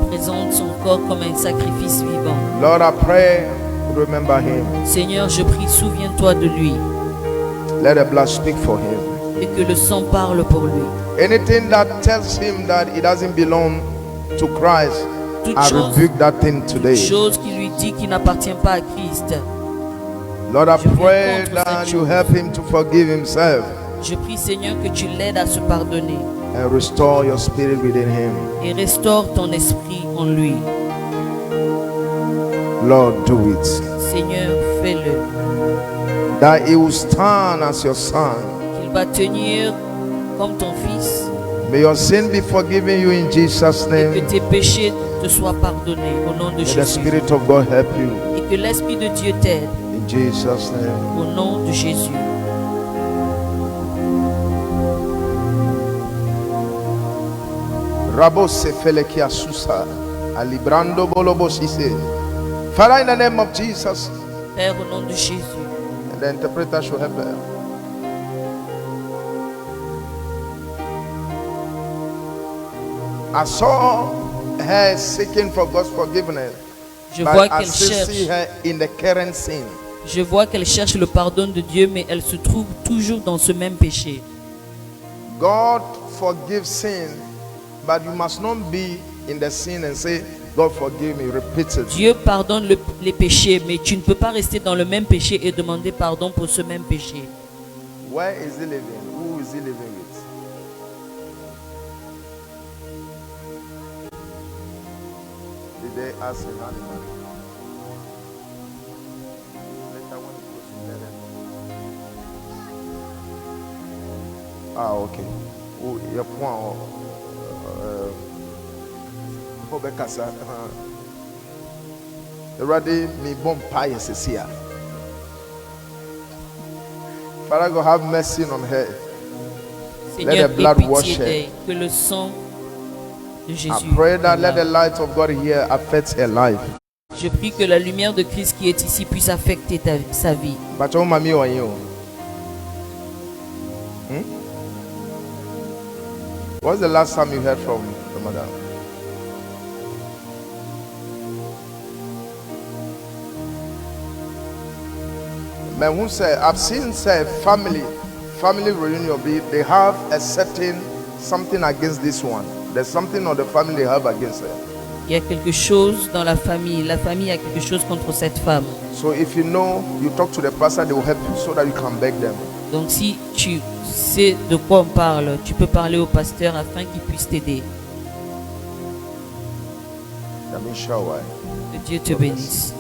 Présente son corps comme un sacrifice vivant. Lord, I pray Remember him. Seigneur, je prie, souviens-toi de lui Let the blood speak for him. et que le sang parle pour lui. Anything that tells him that he doesn't belong to Christ, Toute I chose, rebuke that thing toute today. chose qui lui dit qu'il n'appartient pas à Christ. Lord, I Je viens pray contre that cette you chose. help him to forgive himself Je prie, Seigneur, que tu l'aides à se pardonner and restore your spirit within him. et restaure ton esprit en lui. Lord, do it. Seigneur, fais-le. That he will stand as your son. Qu'il va tenir comme ton fils May your sin be forgiven you in Jesus' et que name. tes péchés te soient pardonnés au nom de May the Jésus. Spirit of God help you Et que l'Esprit de Dieu t'aide in Jesus' name. au nom de Jésus. Rabo se feleki asusa, alibrando bolobo sise. Father, in the name of Jesus, Père, au nom de Jésus. and the interpreter should help her. I saw her seeking for God's forgiveness, Je but vois I qu'elle still see cherche. her in the current sin. Je vois qu'elle cherche le pardon de Dieu, mais elle se trouve toujours dans ce même péché. God forgives sin, but you must not be in the sin and say, God forgive me repeatedly. Dieu pardonne les péchés, mais tu ne peux pas rester dans le même péché et demander pardon pour ce même péché. Where is he living? Who is he living with? Did they ask him animal? Later when he goes to tell them. Ah, okay. Oh, your point. Obekasa. Already me bomb pie is here. Father God, have mercy on her. Seigneur, the blood aie wash pitié her. d'elle, que le sang de I Jésus. pray that let the la- light of God here affect her life. Je prie que la lumière de Christ qui est ici puisse affecter sa vie. But oh, mami, or you? What's the last time you heard from the mother? Man, who said I've seen say family reunion be they have a certain something against this one. There's something on the family they have against her. Il y a quelque chose dans la famille a quelque chose contre cette femme. So if you know, you talk to the pastor, they will help you so that you can beg them. Donc si tu sais de quoi on parle, tu peux parler au pasteur afin qu'il puisse t'aider. I mean, sure why. Que Dieu te bénisse.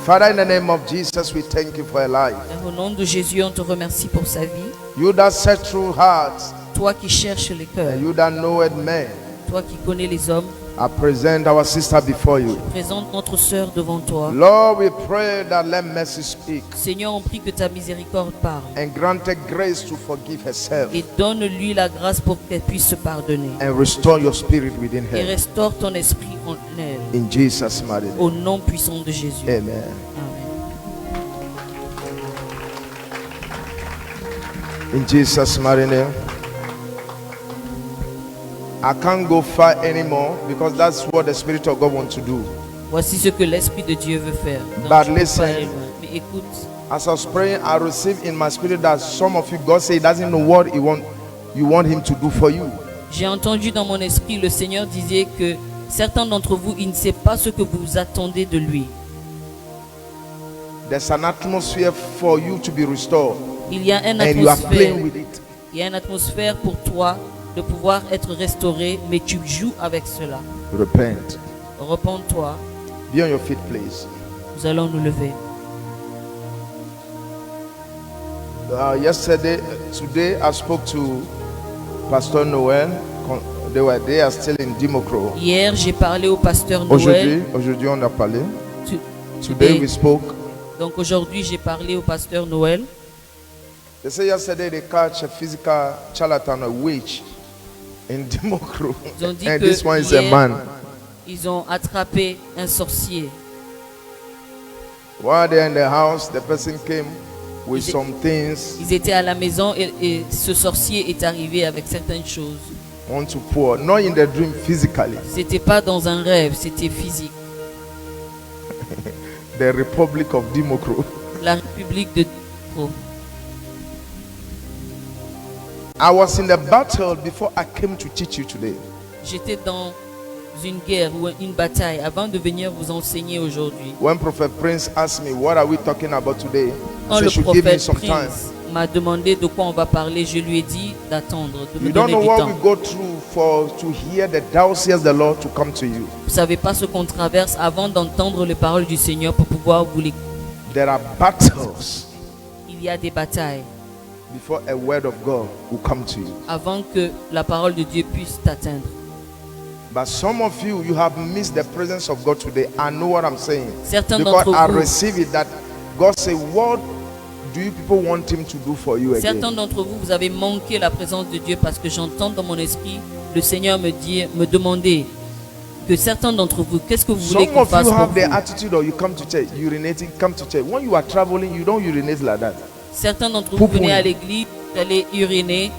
Father, in the name of Jesus, we thank you for her life. Père, au nom de Jésus, on te remercie pour sa vie. You that search through hearts, Toi qui cherches les cœurs, and you that know it, man. toi qui connais les hommes, I present our sister before you. présente notre sœur devant toi. Lord, we pray that let mercy speak Seigneur, on prie que ta miséricorde parle and grant her grace to forgive herself et donne-lui la grâce pour qu'elle puisse se pardonner. and restore your spirit within Et her. restaure ton esprit en elle. In Jesus' mighty name. Au nom puissant de Jésus. Amen. Amen. In Jesus' mighty name. I can't go far anymore because that's what the Spirit of God wants to do. Voici ce que l'Esprit de Dieu veut faire. Donc, But tu peux listen. pas aller loin. Mais écoute, As I was praying, I received in my spirit that some of you, God said He doesn't know what you want Him to do for you. j'ai entendu dans mon esprit, le Seigneur disait que certains d'entre vous, il ne sait pas ce que vous attendez de lui. There's an atmosphere for you to be restored, Il y a une and you are playing atmosphère. with it. Il y a une atmosphère pour toi de pouvoir être restauré, mais tu joues avec cela. Repent. Repends-toi. Be on your feet, please. Nous allons nous lever. Today I spoke to Pastor Noel. They are still in Dimokro. Hier, j'ai parlé au pasteur Noël. Aujourd'hui, on a parlé. Tu- Today we spoke. Donc aujourd'hui, j'ai parlé au pasteur Noël. They say yesterday they catch a physical charlatan, a witch, in Dimokro. Ils ont dit And que this one is a hier, man. ils ont attrapé un sorcier. While they're in the house, the person came with Ils- some things, Ils étaient à la maison et ce sorcier est arrivé avec certaines choses. want to pour, not in the dream physically. C'était pas dans un rêve, c'était physique. The Republic of Dimokro. La République de Dimokro. I was in the battle before I came to teach you today. J'étais dans une guerre ou une bataille avant de venir vous enseigner aujourd'hui. When Prophet Prince asked me, what are we talking about today? Quand So le you should give me prophète some time. Prince m'a demandé de quoi on va parler, je lui ai dit d'attendre, de me You don't donner know du what temps. we go through to hear the thou says the Lord to come to you. Vous savez pas ce qu'on traverse avant d'entendre les paroles du Seigneur pour pouvoir vous les... There are battles Il y a des batailles before a word of God will come to you. avant que la parole de Dieu puisse t'atteindre. But some of you, you have missed the presence of God today. I know what I'm saying. Certains Because d'entre I vous, receive it that God say, what do you people want him to do for you certains again? d'entre vous, vous avez manqué la présence de Dieu parce que j'entends dans mon esprit le Seigneur me demander que certains d'entre vous, qu'est-ce que vous voulez Some qu'on of fasse you pour have the vous? attitude or you come to church, urinating, come to church. When you are traveling, you don't urinate like that. Certains d'entre vous venez à l'église, vous allez uriner,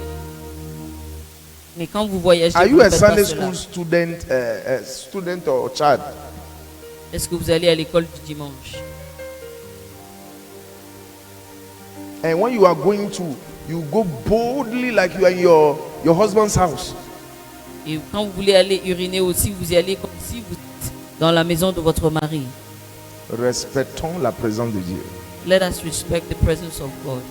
mais quand vous voyagez, Are vous you ne a faites pas Sunday cela. school student or child? Est-ce que vous allez à l'école du dimanche? And when you are going to, you go boldly like you are in your husband's house. Et quand vous voulez aller uriner aussi, vous y allez comme si vous êtes dans la maison de votre mari. Respectons la présence de Dieu. Let us respect the presence of God.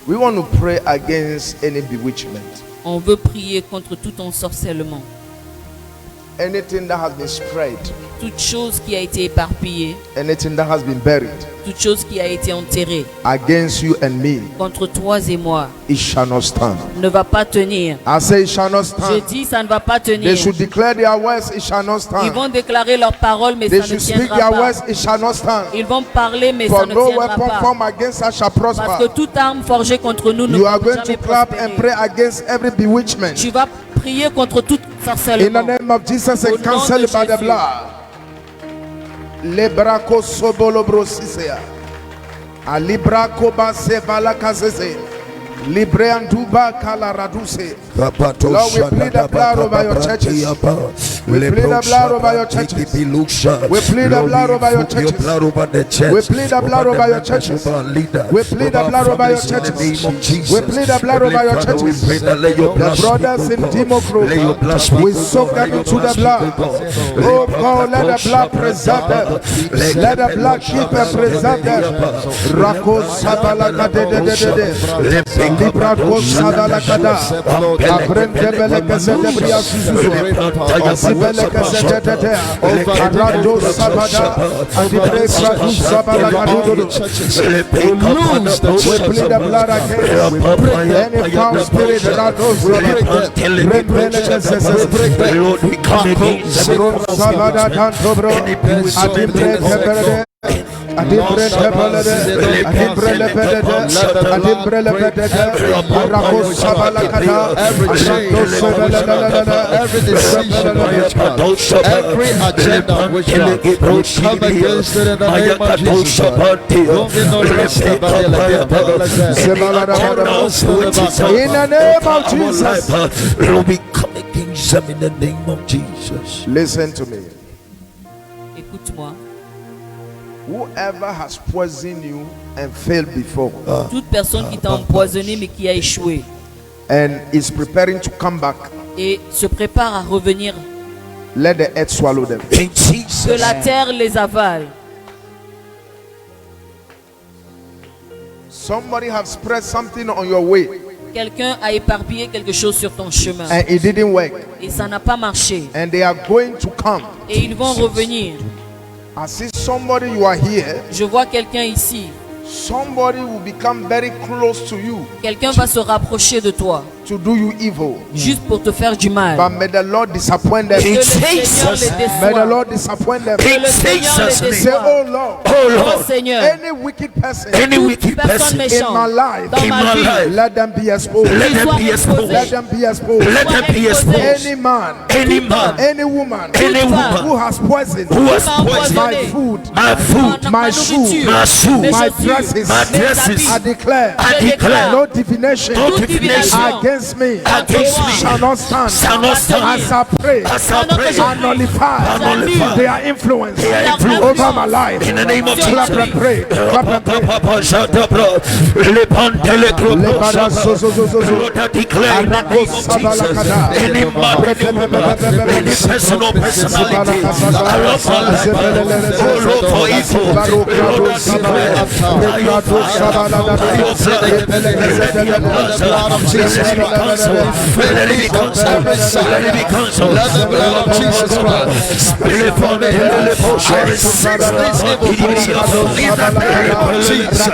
We want to pray against any bewitchment. On veut prier contre tout ensorcellement. Anything that has been spread, Toute chose qui a été éparpillée, anything that has been buried toute chose qui a été enterrée against you and me, contre toi et moi it shall not stand. ne va pas tenir. I say it shall not Je stand. dis ça ne va pas They tenir. should declare their words, it shall not Ils stand. vont déclarer leurs paroles, mais They ça ne should speak tiendra their pas. words, it shall not stand. Ils vont parler, mais For ça ne no tiendra weapon pas. formed against us shall Parce que prosper. toute arme forgée contre nous ne You are pourra going jamais to clap and prospérer. pray against every bewitchment. Tu vas prier contre tout In the sorcellement. name of Jesus Au and nom cancel de it by the Jésus. blood. Lebrako sobolobro sisea. Alibrako base balakazeze. Libre anduba kala raduse. Lord, we plead the blood over your churches. We plead the blood over your churches. We plead the blood over your churches. We plead the blood over your churches. We plead the blood over your churches. We plead the blood over your churches. The brothers in Dimokro, we soak them into the blood. Oh God, let the blood preserve them. Let the blood keep and preserve them. Rako sabalaka de de de de de. Librako sabalaka da. Abrende beleke zede bria suzuzo. Osibeleke zede de de. Arado sabada. Adibre kradu sabalaka dudu. We plead the blood against any foul spirit that knows Lord, we come against every decision of your child, every agenda which we come against it in the name of Jesus. in the name of Jesus. Lord, we come against them in the name of Jesus. Listen to me. Écoute-moi. Whoever has poisoned you and failed before Toute personne qui t'a empoisonné mais qui a échoué and is preparing to come back, et se prépare à revenir, let the earth swallow them. In que Jesus. la terre les avale. Somebody have spread something on your way Quelqu'un a éparpillé quelque chose sur ton chemin and it didn't work, et ça n'a pas marché. and they are going to come. Et ils vont revenir. I see somebody, you are here. Je vois quelqu'un ici. Somebody will become very close to you Quelqu'un va se rapprocher de toi to do you evil, juste pour te faire du mal. but may the Lord disappoint them. Que le Seigneur les May the déçoive. Lord disappoint them. Que le Seigneur les Say, déçoive. oh Lord, Oh Oh Lord, Seigneur, any wicked person any toute wicked personne person in my méchante life, dans in ma my vie, life, let them be exposed. let them soit be exposed. Let them be exposed. Let them be exposed. Any man, Any man, any woman any femme woman who has poisoned who has m'a poisoned my empoisonné. food, my food, Ma my nourriture, my shoe, mes my chaussures, dresses, my mes dresses, habits. I declare I Je declare no divination no toute divination divination against against me against me shall not stand. shall not stand. As I pray, As I pray, I nullify nullify their influence their influence over my life. in the name of Clap Jesus. and pray. Clap and pray. Lord, I declare in the name of Jesus, any personal personality around my life, oh Lord, for evil, Lord, I declare by your fire, by your blood, let it be cancelled, let it be cancelled, let it be cancelled, let the blood of Jesus Christ, Spirit from the I resist this evil force in the name of Jesus.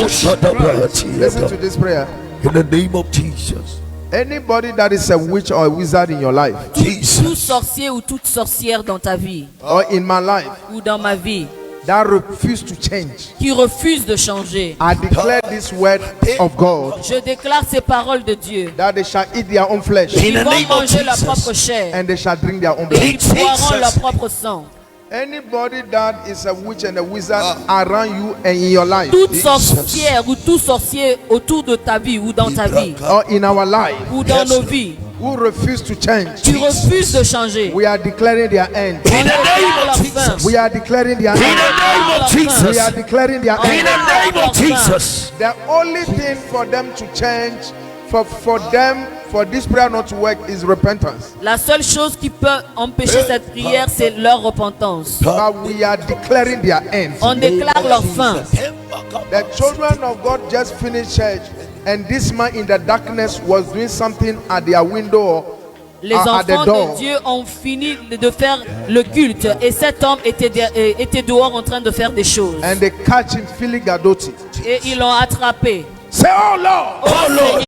Listen to this prayer. In the name of Jesus. Anybody that is a witch or a wizard in your life, Tout sorcier ou toute sorcière dans ta vie or in my life, ou dans ma vie that refuse to change, qui refuse de changer, I declare this word of God je déclare ces paroles de Dieu. that they shall eat their own flesh In Ils the vont name of manger leur Jesus. propre chair. and they shall drink their own blood. Ils boiront leur propre sang. Anybody that is a witch and a wizard around you and in your life, Toute sorcière ou tout sorcier autour de ta vie ou dans ta vie or in our life, ou dans nos vies, who refuse to change, tu refuses de changer. we are declaring their end. In the name Déclare of leur fin. Jesus. We are declaring their In end. the name of We Jesus. are declaring their In end. the name of Jesus. The only thing for them to change, for this prayer not to work, is repentance. La seule chose qui peut empêcher cette prière, c'est leur repentance. But we are declaring their end. On déclare leur fin. The children of God just finished church, and this man in the darkness was doing something at their window Les or at the enfants door. de Dieu ont fini de faire le culte et cet homme était dehors en train de faire des choses. And they catch him feeling gadoti. Et ils l'ont attrapé. Say, oh Lord, Oh Lord,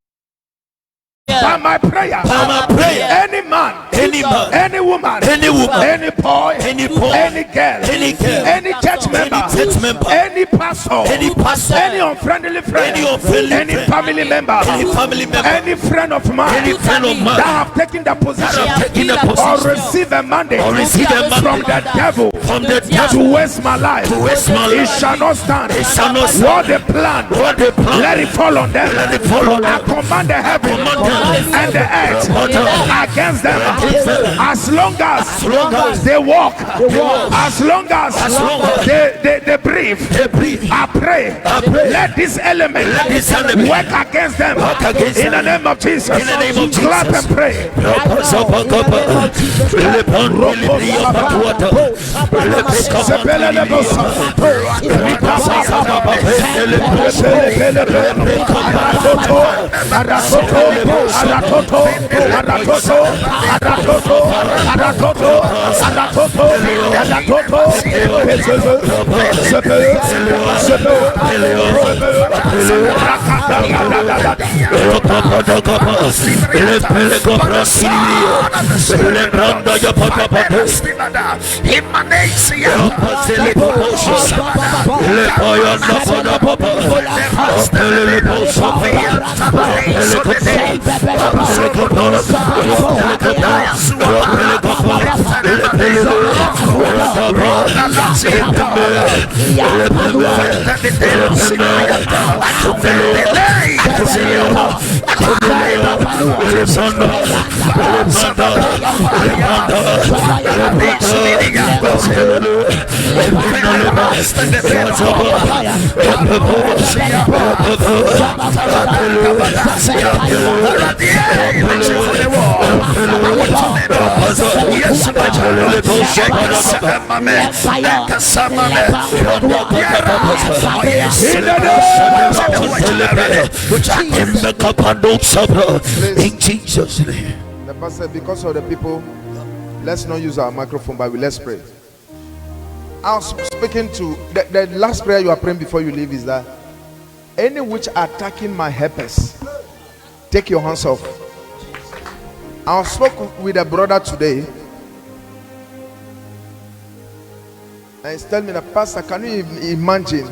by my prayer, by my prayer, any man, any man, any woman, any woman, any boy, any boy, any girl, any girl, any church member, church member, any pastor, any pastor, any unfriendly friend, any unfriendly any friend, family member, any family member, any friend of mine, any friend of mine that have taken the position have taken the or position receive a mandate or receive a from the mandate devil from the to devil waste my life, to waste my it life. shall not stand. It shall not stand. What they plan, What they plan, let it fall on them. let it fall on I them. command the heaven Command the heaven and the earth against them. As long as they walk, as long as they breathe, I pray, let this element work against them in the name of Jesus. In the name of Clap Jesus. and pray. In Jesus' name. The pastor, because of the people, let's not use our microphone, but let's pray. I was speaking to the last prayer you are praying before you leave is that any witch attacking my herpes, take your hands off. I spoke with a brother today, and he's telling me that, Pastor, can you imagine?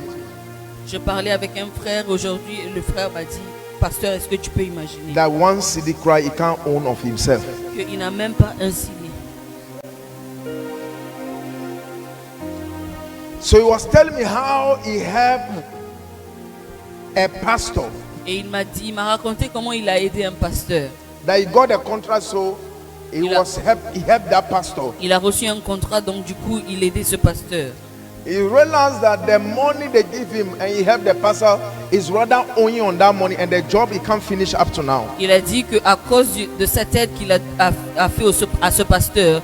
Je parlais avec un frère aujourd'hui et le frère m'a dit, pasteur, est-ce que tu peux imaginer That one CD cry he can't own of himself. qu'il n'a même pas un CD. So he was telling me how he helped a pastor, Et il m'a raconté comment il a aidé un pasteur. that he got a contract, so he helped that pastor. Il a reçu un contrat, donc du coup, il aidait ce pasteur. He realized that the money they give him and he helped the pastor is rather owing on that money, and the job he can't finish up to now. Il a dit qu'à cause de cette aide qu'il a fait à ce pasteur,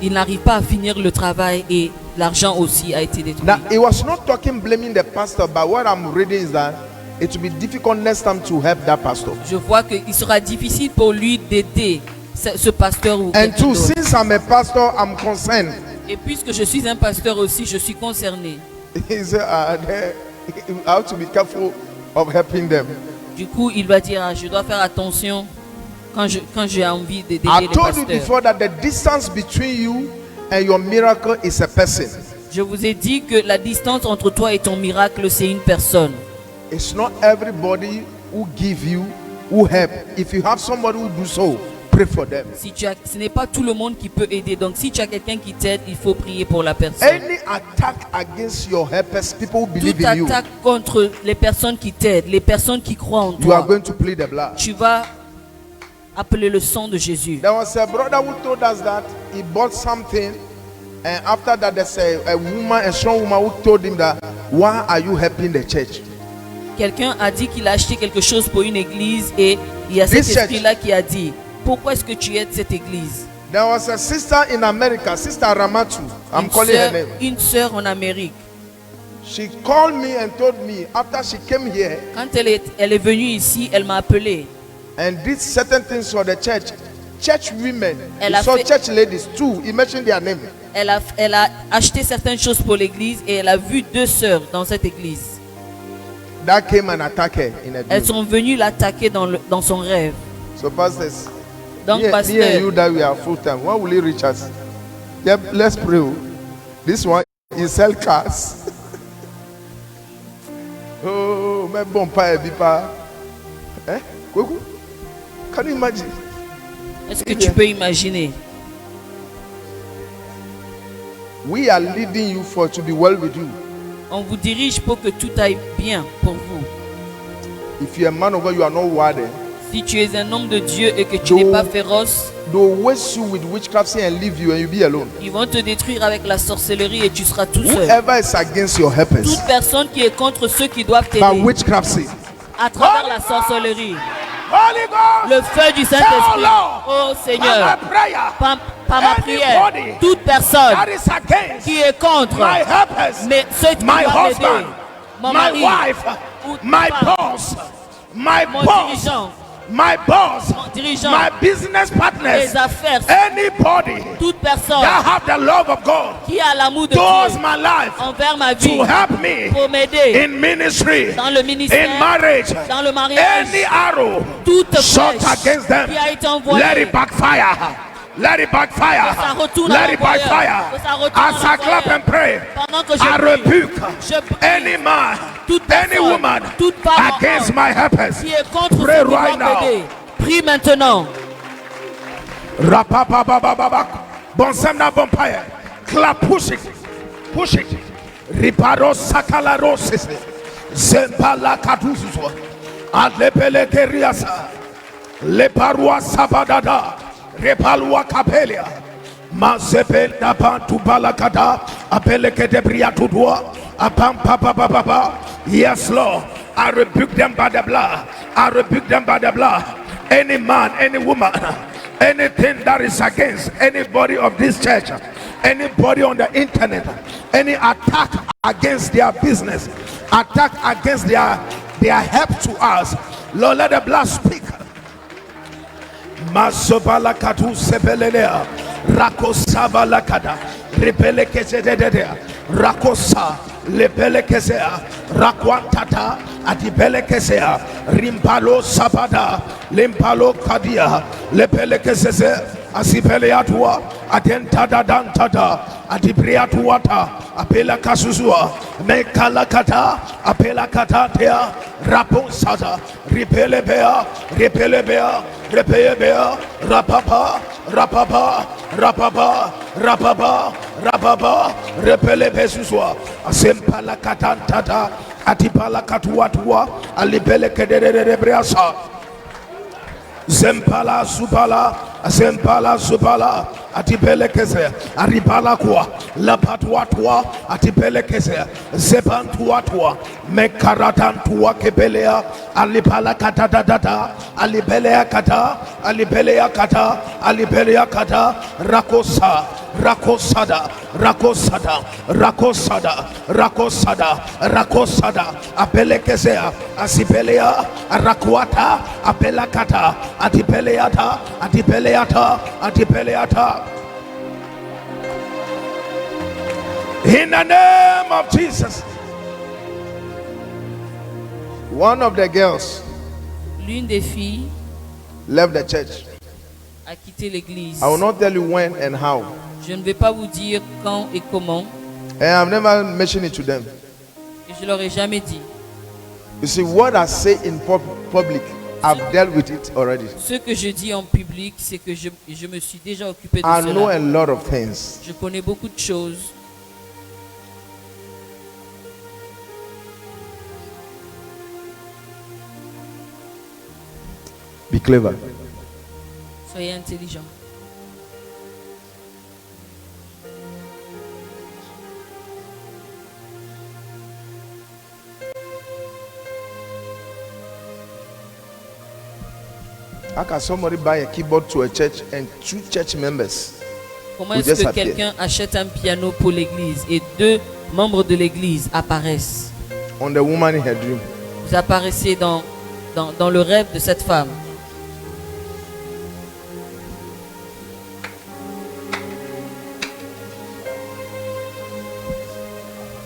il n'arrive pas à finir le travail et l'argent aussi a été détruit. Now he was not talking blaming the pastor, but what I'm reading is that it will be difficult next time to help that pastor. Je vois qu'il sera difficile pour lui d'aider ce pasteur ou And quelqu'un two, d'autre. since I'm a pastor, I'm concerned. Et puisque je suis un pasteur aussi, je suis concerné. He said, I have to be careful of helping them. Du coup, il va dire, je dois faire attention quand j'ai envie d'aider I les told you pasteurs. before that the distance between you and your miracle is a person. Je vous ai dit que la distance entre toi et ton miracle, c'est une personne. It's not everybody who give you, who help. If you have somebody who do so, pray for them. Ce n'est pas tout le monde qui peut aider. Donc si tu as quelqu'un qui t'aide, il faut prier pour la personne. Any attack against your helpers, people who believe Toute in you, attaque contre les personnes qui t'aident, les personnes qui croient en you are toi, going to plead the blood. tu vas appeler le sang de Jésus. There was a brother who told us that he bought something, and after that there's a woman, a strong woman, who told him that, why are you helping the church? Quelqu'un a dit qu'il a acheté quelque chose pour une église et il y a cet This church. esprit-là qui a dit, pourquoi est-ce que tu aides cette église? There was a sister in America, Sister Ramatu. I'm calling her name. Une sœur en Amérique. She called me and told me after she came here Quand elle est venue ici, elle m'a appelé. and did certain things for the church women, Elle you a saw fait- church ladies too. He mentioned their name. Elle a acheté certaines choses pour l'église et elle a vu deux sœurs dans cette église. That came and attacked her in a Elles dream. sont venues l'attaquer dans son rêve. So pastors, Donc, me and pasteur, you that we are full time. When will he reach us? Yeah, let's pray. Oh. This one is sell cars. Oh, my bonfire bipa. Eh? Kweku? Can you imagine? est-ce que tu peux imaginer? We are leading you for to be well with you. On vous dirige pour que tout aille bien pour vous. If you're a man of God, you are not worried. Si tu es un homme de Dieu et que tu n'es pas féroce, They'll waste you with witchcraft and leave you and you be alone. ils vont te détruire avec la sorcellerie et tu seras tout seul. Whoever is against your helpers Toute personne qui est contre ceux qui doivent by t'aider witchcraft, à travers la sorcellerie, Holy Ghost, le feu du Saint-Esprit, oh Seigneur, par ma prière, toute personne that is against qui est contre my helpers, mais ceux qui my doivent husband, m'aider, mon my mari, wife, ou my femme, boss, my mon boss, dirigeant, my boss, mon dirigeant, my business partners, les affaires, anybody toute personne that have the love of God qui a l'amour de towards Dieu my life envers ma vie to help me pour m'aider in ministry, dans le ministère, in marriage, dans le mariage, any arrow toute shot flèche against them, qui a été let envoyée, it backfire. Let it backfire. Que ça retourne à Let it l'envoyeur. backfire. Que ça retourne As à I clap l'envoyeur. and pray, pendant que I je prie, rebuke je prie any man, toute any personne, woman toute femme against homme my helpers. qui est contre Pray ceux qui right doivent now. m'aider. Prie maintenant. Rapapapapapap. Bonsemna bompire. Clap, push it. Push it. Riparo sakala roses. Zempala kaduzuzwa. Adlepele keriasa. Leparua sabadada. Repalua kapelia. Mazepel nabantu balakada. Apeleke debria tudua. Apam papa papa. Yes, Lord. I rebuke them by the blood. I rebuke them by the blood. Any man, any woman, anything that is against anybody of this church, anybody on the internet, any attack against their business, attack against their help to us, Lord, let the blood speak. Masobala katu sebelelea, rakosaba lakada, rebele kezededea, rakosa, lebele kezea, rakwantata, adibele kezea. rimpalo sabada, limpalo kadia, lepelekesese, asipeleatua, adentada dantada, adibriatuata, apela kasusua, mekalakata, apela katatea, raponsada, ripelebea, ripelebea, repelebea, rapapa, rapapa, rapapa, rapapa, rapapa, repelebesusua, asempala katantada, atipala katuatua, alipele kederebreasa, zempala supala, zempala supala, atipelekeze, aripala kwa, lapatuatua, atipelekeze, zepantuatua, mekaratantua kebelea, alipala katadadada, alipelea kata, alipelea kata, alipelea kata, rakosa, rakosada, rakosada, rakosada, rakosada, rakosada, apelekezea, asipelea, arakuata, apelakata, atipeleata, atipeleata, atipeleata. In the name of Jesus. One of the girls L'une des filles left the church. a quitté l'église. I will not tell you when and how. Je ne vais pas vous dire quand et comment, And I've never mentioned it to them. et je leur ai jamais dit. You see, what I say in public, I've dealt with it already. Ce que je dis en public, c'est que je me suis déjà occupé de I know cela. a lot of things. Je connais beaucoup de choses. Be clever. Soyez intelligents. How can somebody buy a keyboard to a church and 2 church members? Comment Ou est-ce que just appear. quelqu'un achète un piano pour l'église et 2 membres de l'église apparaissent? On the woman in her dream. Vous apparaissez dans le rêve de cette femme.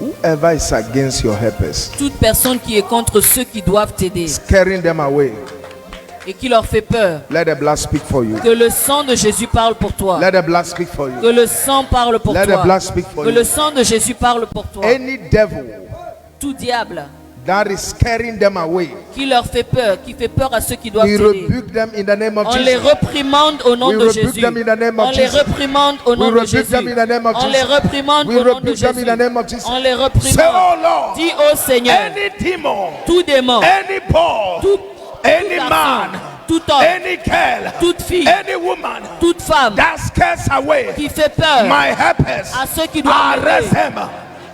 Whoever is against your helpers, Toute personne qui est contre ceux qui doivent t'aider scaring them away, et qui leur fait peur, let the blood speak for you. que le sang de Jésus parle pour toi. Let the blood speak for Que you. le sang parle pour Let the toi. blood speak for Que you. le sang de Jésus parle pour toi. Any devil Tout diable that is scaring them away, qui leur fait peur, qui fait peur à ceux qui doivent we t'aider. rebuke them in the name of On les Jesus. reprimande au nom We de rebuke Jésus. them in the name of On les Jesus. reprimande au nom We de rebuke Jésus. them in the name of On les Jesus. reprimande We au nom de rebuke them in Jésus. the name of Jesus. On les Say, oh reprimande. Lord, Dis au Seigneur, any demon, tout démon, any Paul, tout any garçon, man, tout homme, any girl, toute fille, any woman toute femme that scares away qui fait peur my helpers, à ceux qui doivent arrest m'aider. them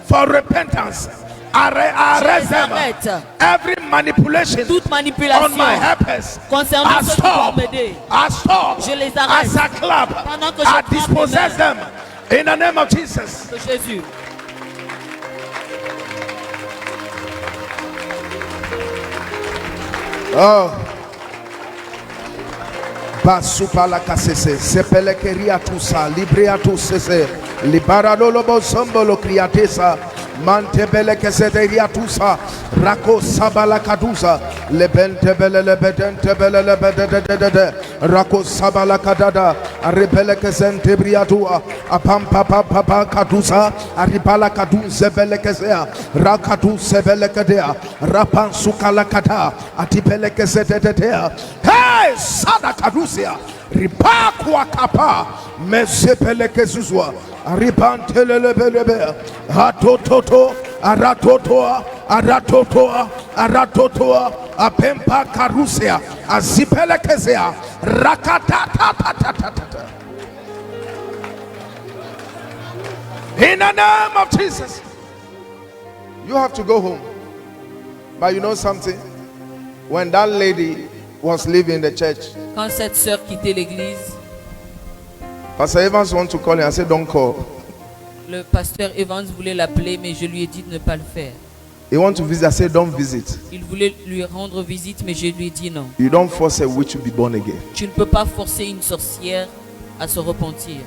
for repentance. Arrest Je les them. arrête. Every manipulation Toute on manipulation my helpers, concernant I ceux qui stop. doivent m'aider. I stop. Je les arrête. As a club, Pendant que je I frappe dispossess les them in the name of Jesus. De Jésus. Oh. Basupala kasese sepele keria tusa librea tusese libaralo lobo sombolo kriatesa mantebele keseteria tusa rako sabala kadusa lebentebele lebedentebele lebedededede rako sabala kadada aribele kesente briatua apampa papa kadusa aribala kadun zebele kesea rakatu sebele kadea rapan sukala kada atipele kesetetea. Hey, sada kadusia ripakwa kapa mesepeleke zuzwa ripantelelebelebe hatototo aratotoa aratotoa aratotoa apempa karusia azipelekezea rakatatatata. In the name of Jesus. You have to go home, but you know something, when that lady was leaving the church, Quand cette sœur quittait l'église, Pastor Evans want to call him. I said, don't call. le pasteur Evans voulait l'appeler, mais je lui ai dit de ne pas le faire. He want to visit. I said, don't visit. Il voulait lui rendre visite, mais je lui ai dit non. You don't force a witch to be born again. Tu ne peux pas forcer une sorcière à se repentir.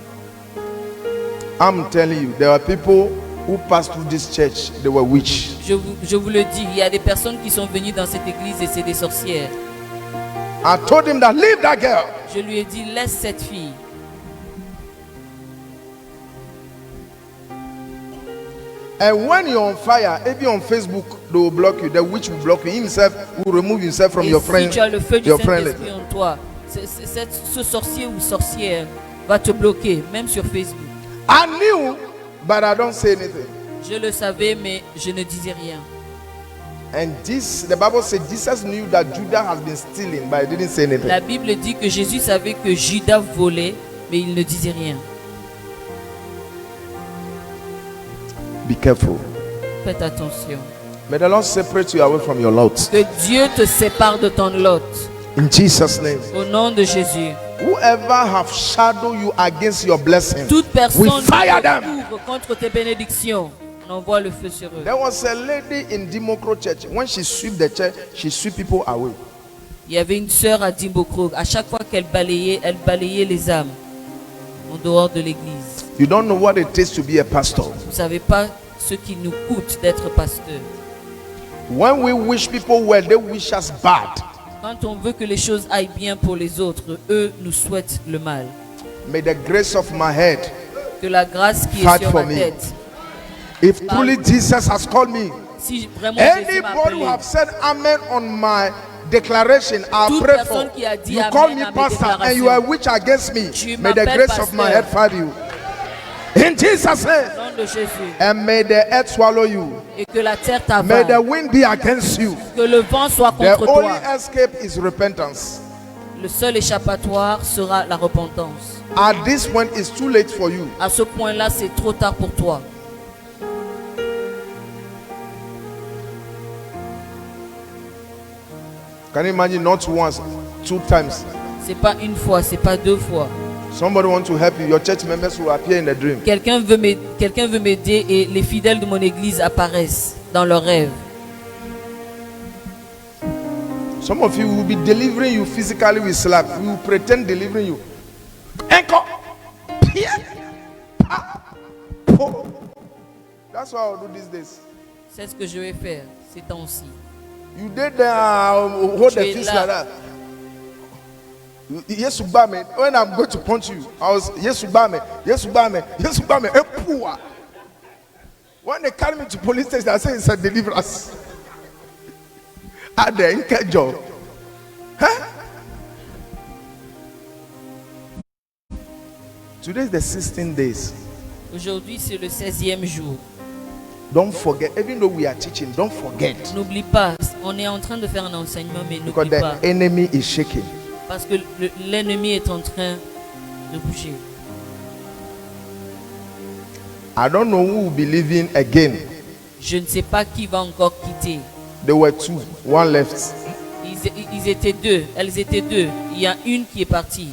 I'm telling you, there are people who passed through this church. They were witch. Je vous le dis, il y a des personnes qui sont venues dans cette église et c'est des sorcières. I told him that leave that girl. Je lui ai dit, laisse cette fille. And when you're on fire, maybe on Facebook, they will block you. The witch will block you. Himself will remove himself from Et your si friend. tu as le feu du Your friend. Saint-Esprit en toi, ce sorcier ou sorcière va te bloquer, même sur Facebook. I knew, but I don't say anything. Je le savais, mais je ne disais rien. And this, the Bible said Jesus knew that Judah has been stealing, but he didn't say anything. La Bible dit que Jésus savait que Judas volait, mais il ne disait rien. Be careful. Faites attention. May the Lord separate you away from your lot. Que Dieu te sépare de ton lot. In Jesus' name. Au nom de Jésus. Whoever have shadowed you against your blessing, Toute personne we fire qui them. te couvre contre tes bénédictions, on envoie le feu sur eux. There was a lady in Dimokro Church. When she sweep the church, she sweep people away. Il y avait une sœur à Dimbokro. À chaque fois qu'elle balayait les âmes en dehors de l'église. You don't know what it takes to be a pastor. Vous ne savez pas ce qui nous coûte d'être pasteur. When we wish people well, they wish us bad. Quand on veut que les choses aillent bien pour les autres, eux nous souhaitent le mal. May the grace of my head, Que la grâce qui est Fight sur for ma me. tête, if truly Jesus has called me, si vraiment Jésus m'a anybody who appelé, have said amen on my declaration, I Toute pray personne for. qui a dit You amen call à me mes pastor and déclarations. you are witch against me. Tu May the m'appelles grace of my pasteur. head fight you. In Jesus' name. au nom de Jésus, And may the earth swallow you. et que la terre May the t'avale, wind be against you. que le vent soit The contre only toi. escape is repentance. Le seul échappatoire sera la repentance. At this point, it's too late for you. À ce point-là, c'est trop tard pour toi. Can you imagine? Not once, 2 times. C'est pas une fois, c'est pas deux fois. Somebody want to help you. Your church members will appear in a dream. Quelqu'un veut m'aider et les fidèles de mon église apparaissent dans leurs rêves. Some of you will be delivering you physically with slap. We will pretend delivering you. Encore. That's what I'll do these days. C'est ce que je vais faire ces temps-ci. You did hold Tu the es fist là. like that. Yes, Ubame. When I'm going to punch you, I was yes, Ubame. Yes, Ubame. Yes, Ubame. Epua. When they carry me to police station, I say it's a deliverance. At the Inca job. Huh? Today is the 16 days. Aujourd'hui, c'est le 16e jour. Don't forget, even though we are teaching, don't forget. N'oublie pas, on est en train de faire un enseignement, mais Because n'oublie pas. the enemy is shaking. Parce que l'ennemi est en train de bouger. I don't know who will be leaving again. Je ne sais pas qui va encore quitter. There were 2, 1 left. Ils étaient deux, elles étaient deux. Il y a une qui est partie.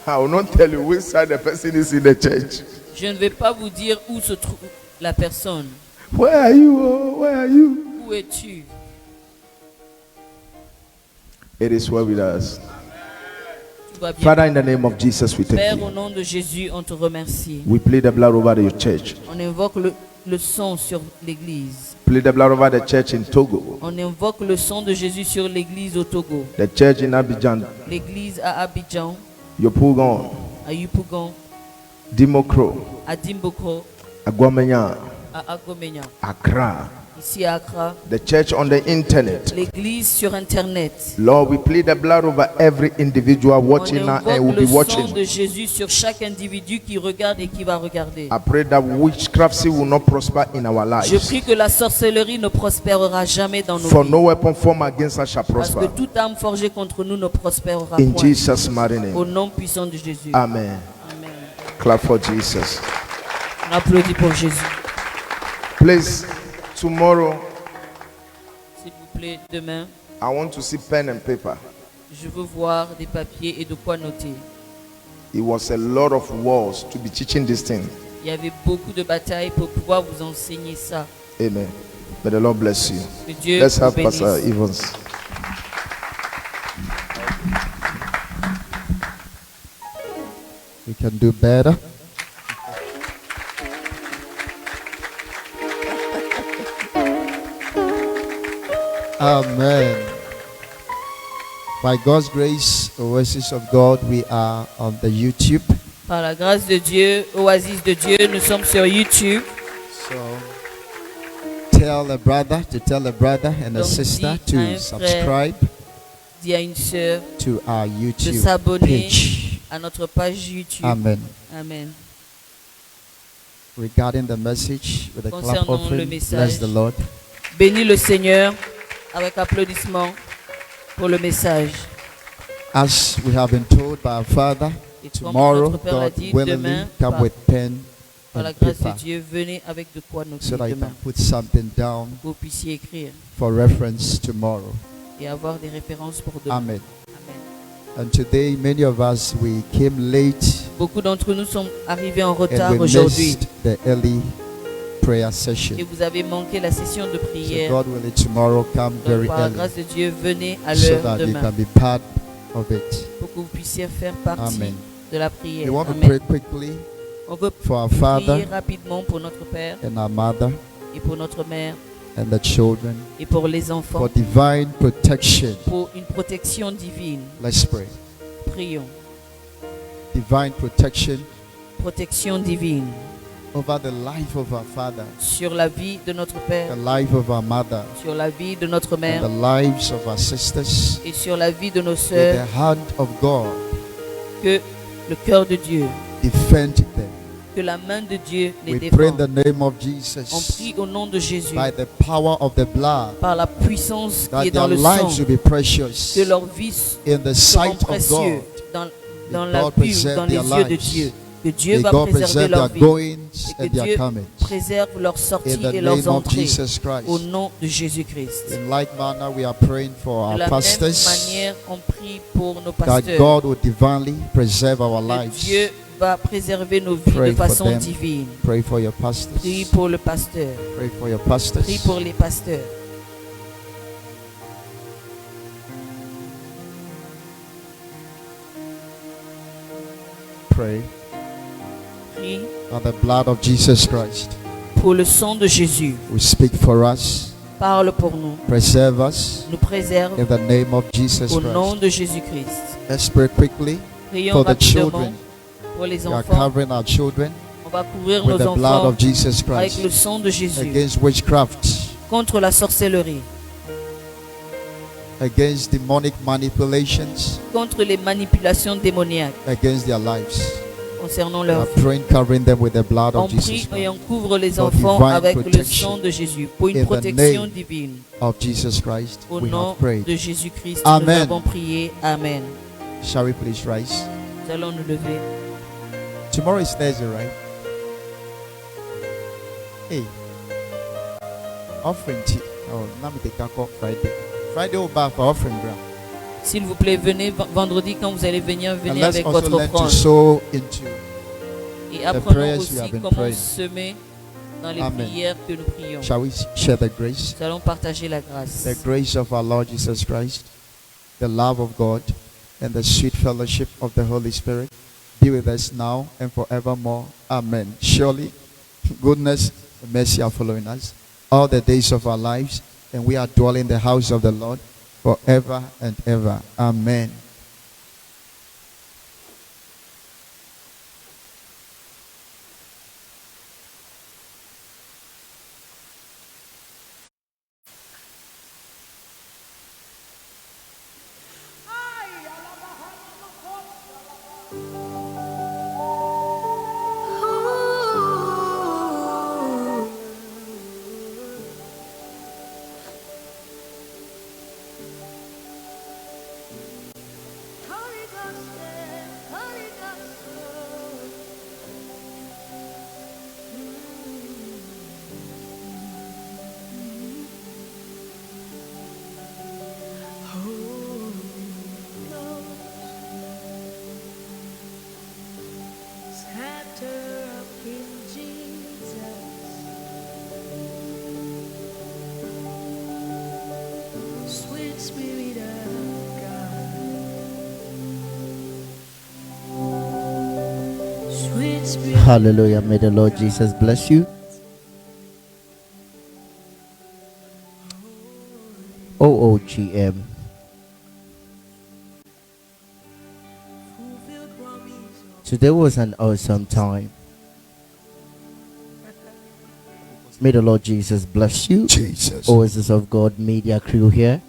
I will not tell you which side the person is in the church. Je ne vais pas vous dire où se trouve la personne. Where are you? Oh, where are you? Où es-tu? It is well with us. Tout va bien. Father, in the name of Jesus, we thank Père, au you. nom de Jésus, on te remercie. We plead the blood over your church. On invoque le sang sur l'église. Plead the blood over the church in Togo, On invoque le sang de Jésus sur l'église au Togo. the church in Abidjan, L'église à Abidjan, Yopougon, à Yopougon, Dimokro, à Dimbokro, Aguamenya, à Agomenya, Accra, ici à Accra. the church on the internet. L'église sur Internet. Lord, we plead the blood over every individual On watching now and will invoque be le sang watching. de Jésus sur chaque individu qui regarde et qui va regarder. I pray that witchcraft will not prosper in our Je lives. prie que la sorcellerie ne prospérera jamais dans nos For vies. no weapon formed against us shall Parce que prosper. toute âme forgée contre nous ne prospérera In point. Jesus' mighty Au name. nom puissant de Jésus. Amen. Amen. Clap for Jesus. On applaudit pour Jésus. Please, tomorrow S'il vous plaît, demain, I want to see pen and paper. je veux voir des papiers et de quoi noter. It was a lot of wars to be teaching this thing. Il y avait beaucoup de batailles pour pouvoir vous enseigner ça. Amen. May the Lord bless you. Que Dieu Let's vous have bénisse. Pastor Evans. We can do better. Amen. By God's grace, Oasis of God, we are on the YouTube. Par la grâce de Dieu, Oasis de Dieu, nous sommes sur YouTube. So tell a brother and a Donc, sister dis à un to subscribe Dis à une sœur to our de YouTube s'abonner page. à notre page YouTube. Amen. Amen. Regarding the message with a clap Concernant le offering, message. bless the Lord. Bénis le Seigneur avec applaudissements pour le message. As we have been told by our Father, Et comme tomorrow, notre Père l'a God dit, willingly, demain, come with pen par la and grâce de paper Dieu, venez avec de quoi noter so that you demain. can put something down Que vous puissiez écrire for reference tomorrow. et avoir des références pour demain. Amen. Amen. And today, many of us, we came late Beaucoup d'entre nous sont arrivés en and retard we aujourd'hui. missed the early prayer session. Et vous avez manqué la session de So prière. God willing, tomorrow come Donc, very par la early grâce de Dieu, venez à so l'heure that you demain can be part of it. pour que vous puissiez faire partie Amen. de la We prière. want to Amen. pray quickly On veut for our prier father rapidement pour notre Père and our mother et pour notre mère and the children et pour les for enfants, divine protection. pour une protection divine. Let's pray. Prions. Divine protection Protection divine over the life of our father, sur la vie de notre the Père, life of our mother, sur la vie de notre and mère the lives of our sisters. et sur la vie de nos With the sœurs. hand of God, Que le cœur de Dieu, defend them. que la main de Dieu les We pray in défende. the name of On Jesus, prie au nom de Jésus, by the power of the blood, par la puissance qui that est dans their le lives sang, will be precious que leurs vies in the seront sight of précieux God. dans May la God vue, preserve dans les their yeux de lives. Dieu. Que Dieu May va God préserver preserve leur their vie goings et and que their Dieu comings. préserve leurs In sorties the et leurs name of entrées Jesus Christ. au nom de Jésus-Christ. In like manner, we are praying for De our la même pastors, manière, on prie pour nos that pasteurs. God will divinely preserve our Que lives. Dieu va préserver nos vies Pray de for façon them. divine. Pray for your pastors. Prie pour le pasteur. Pray for your pastors. Prie pour les pasteurs. Pray Prie that the blood of Jesus Christ pour le sang de Jésus. will speak for us, Parle pour nous. preserve us Nous préserve in the name of Jesus au nom Christ. de Jésus-Christ. Let's pray quickly Prions for the rapidement children. pour les We are enfants. covering our children On va couvrir with nos the blood enfants of Jesus avec le Christ sang de Jésus against witchcraft, contre la sorcellerie, against demonic manipulations, contre les manipulations démoniaques against their lives. concernant We leur are vie. praying, covering them with the blood On of Jesus prie et Christ. on couvre les For enfants divine avec le protection. sang de Jésus pour In une the protection name divine. Of Jesus Christ, Au we nom have prayed. de Jésus-Christ, Amen. nous avons prié. Amen. Shall we please rise? Nous allons nous lever. Tomorrow is Thursday, right? Hey, offering tea. Oh, now we take a call Friday. Friday will back for offering ground. S'il vous plaît, venez vendredi quand vous allez venir, And venez let's avec also votre learn to offrande. sow into. Et prayers apprenons we aussi have been comment praying. semer dans les Amen. prières que nous prions. Shall we share the grace? Nous allons partager la grâce. The grace of our Lord Jesus Christ, the love of God, and the sweet fellowship of the Holy Spirit be with us now and forevermore. Amen. Surely, goodness and mercy are following us all the days of our lives, and we are dwelling in the house of the Lord forever and ever. Amen. Scatter up in Jesus. Sweet Spirit of God. Sweet Spirit. Hallelujah. May the Lord Jesus bless you. OOGM. fulfilled promise. Today was an awesome time. May the Lord Jesus bless you. Jesus. Oasis of God media crew here.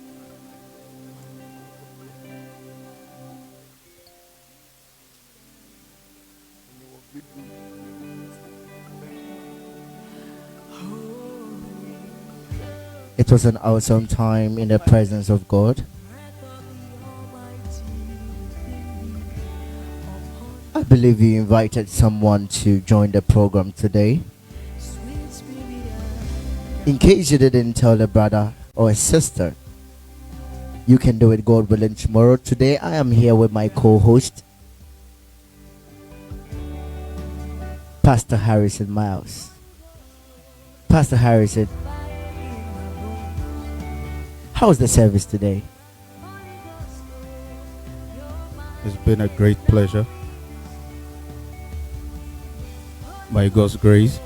It was an awesome time in the presence of God. I believe you invited someone to join the program today. Sweet spirit In case you didn't tell a brother or a sister, you can do it, God willing, tomorrow. Today I am here with my co-host, Pastor Harrison Miles. Pastor Harrison, how was the service today? It's been a great pleasure. By God's grace,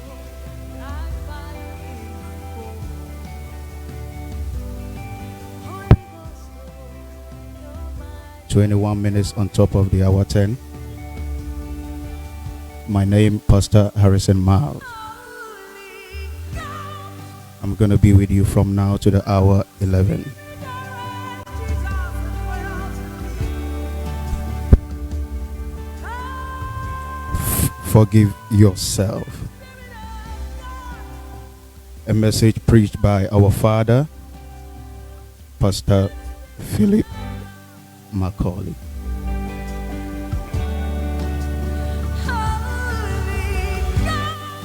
"21 minutes on top of the hour 10. My name, Pastor Harrison Miles. I'm going to be with you from now to the hour 11. Forgive yourself. A message preached by our father, Pastor Philip Macaulay.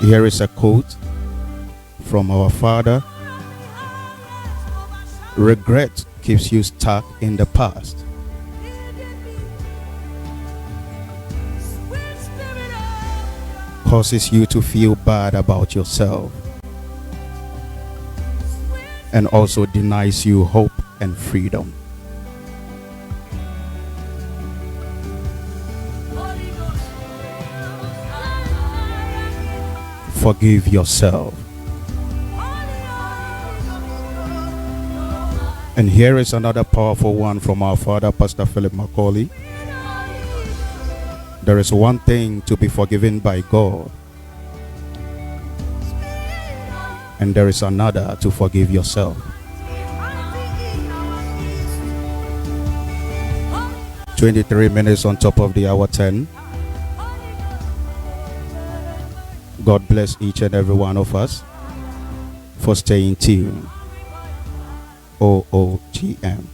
Here is a quote from our father: "Regret keeps you stuck in the past. Causes you to feel bad about yourself, and also denies you hope and freedom." Forgive yourself. And here is another powerful one from our father, Pastor Philip Macaulay. There is one thing to be forgiven by God, and there is another to forgive yourself. 23 minutes on top of the hour 10. God bless each and every one of us for staying tuned. OOGM.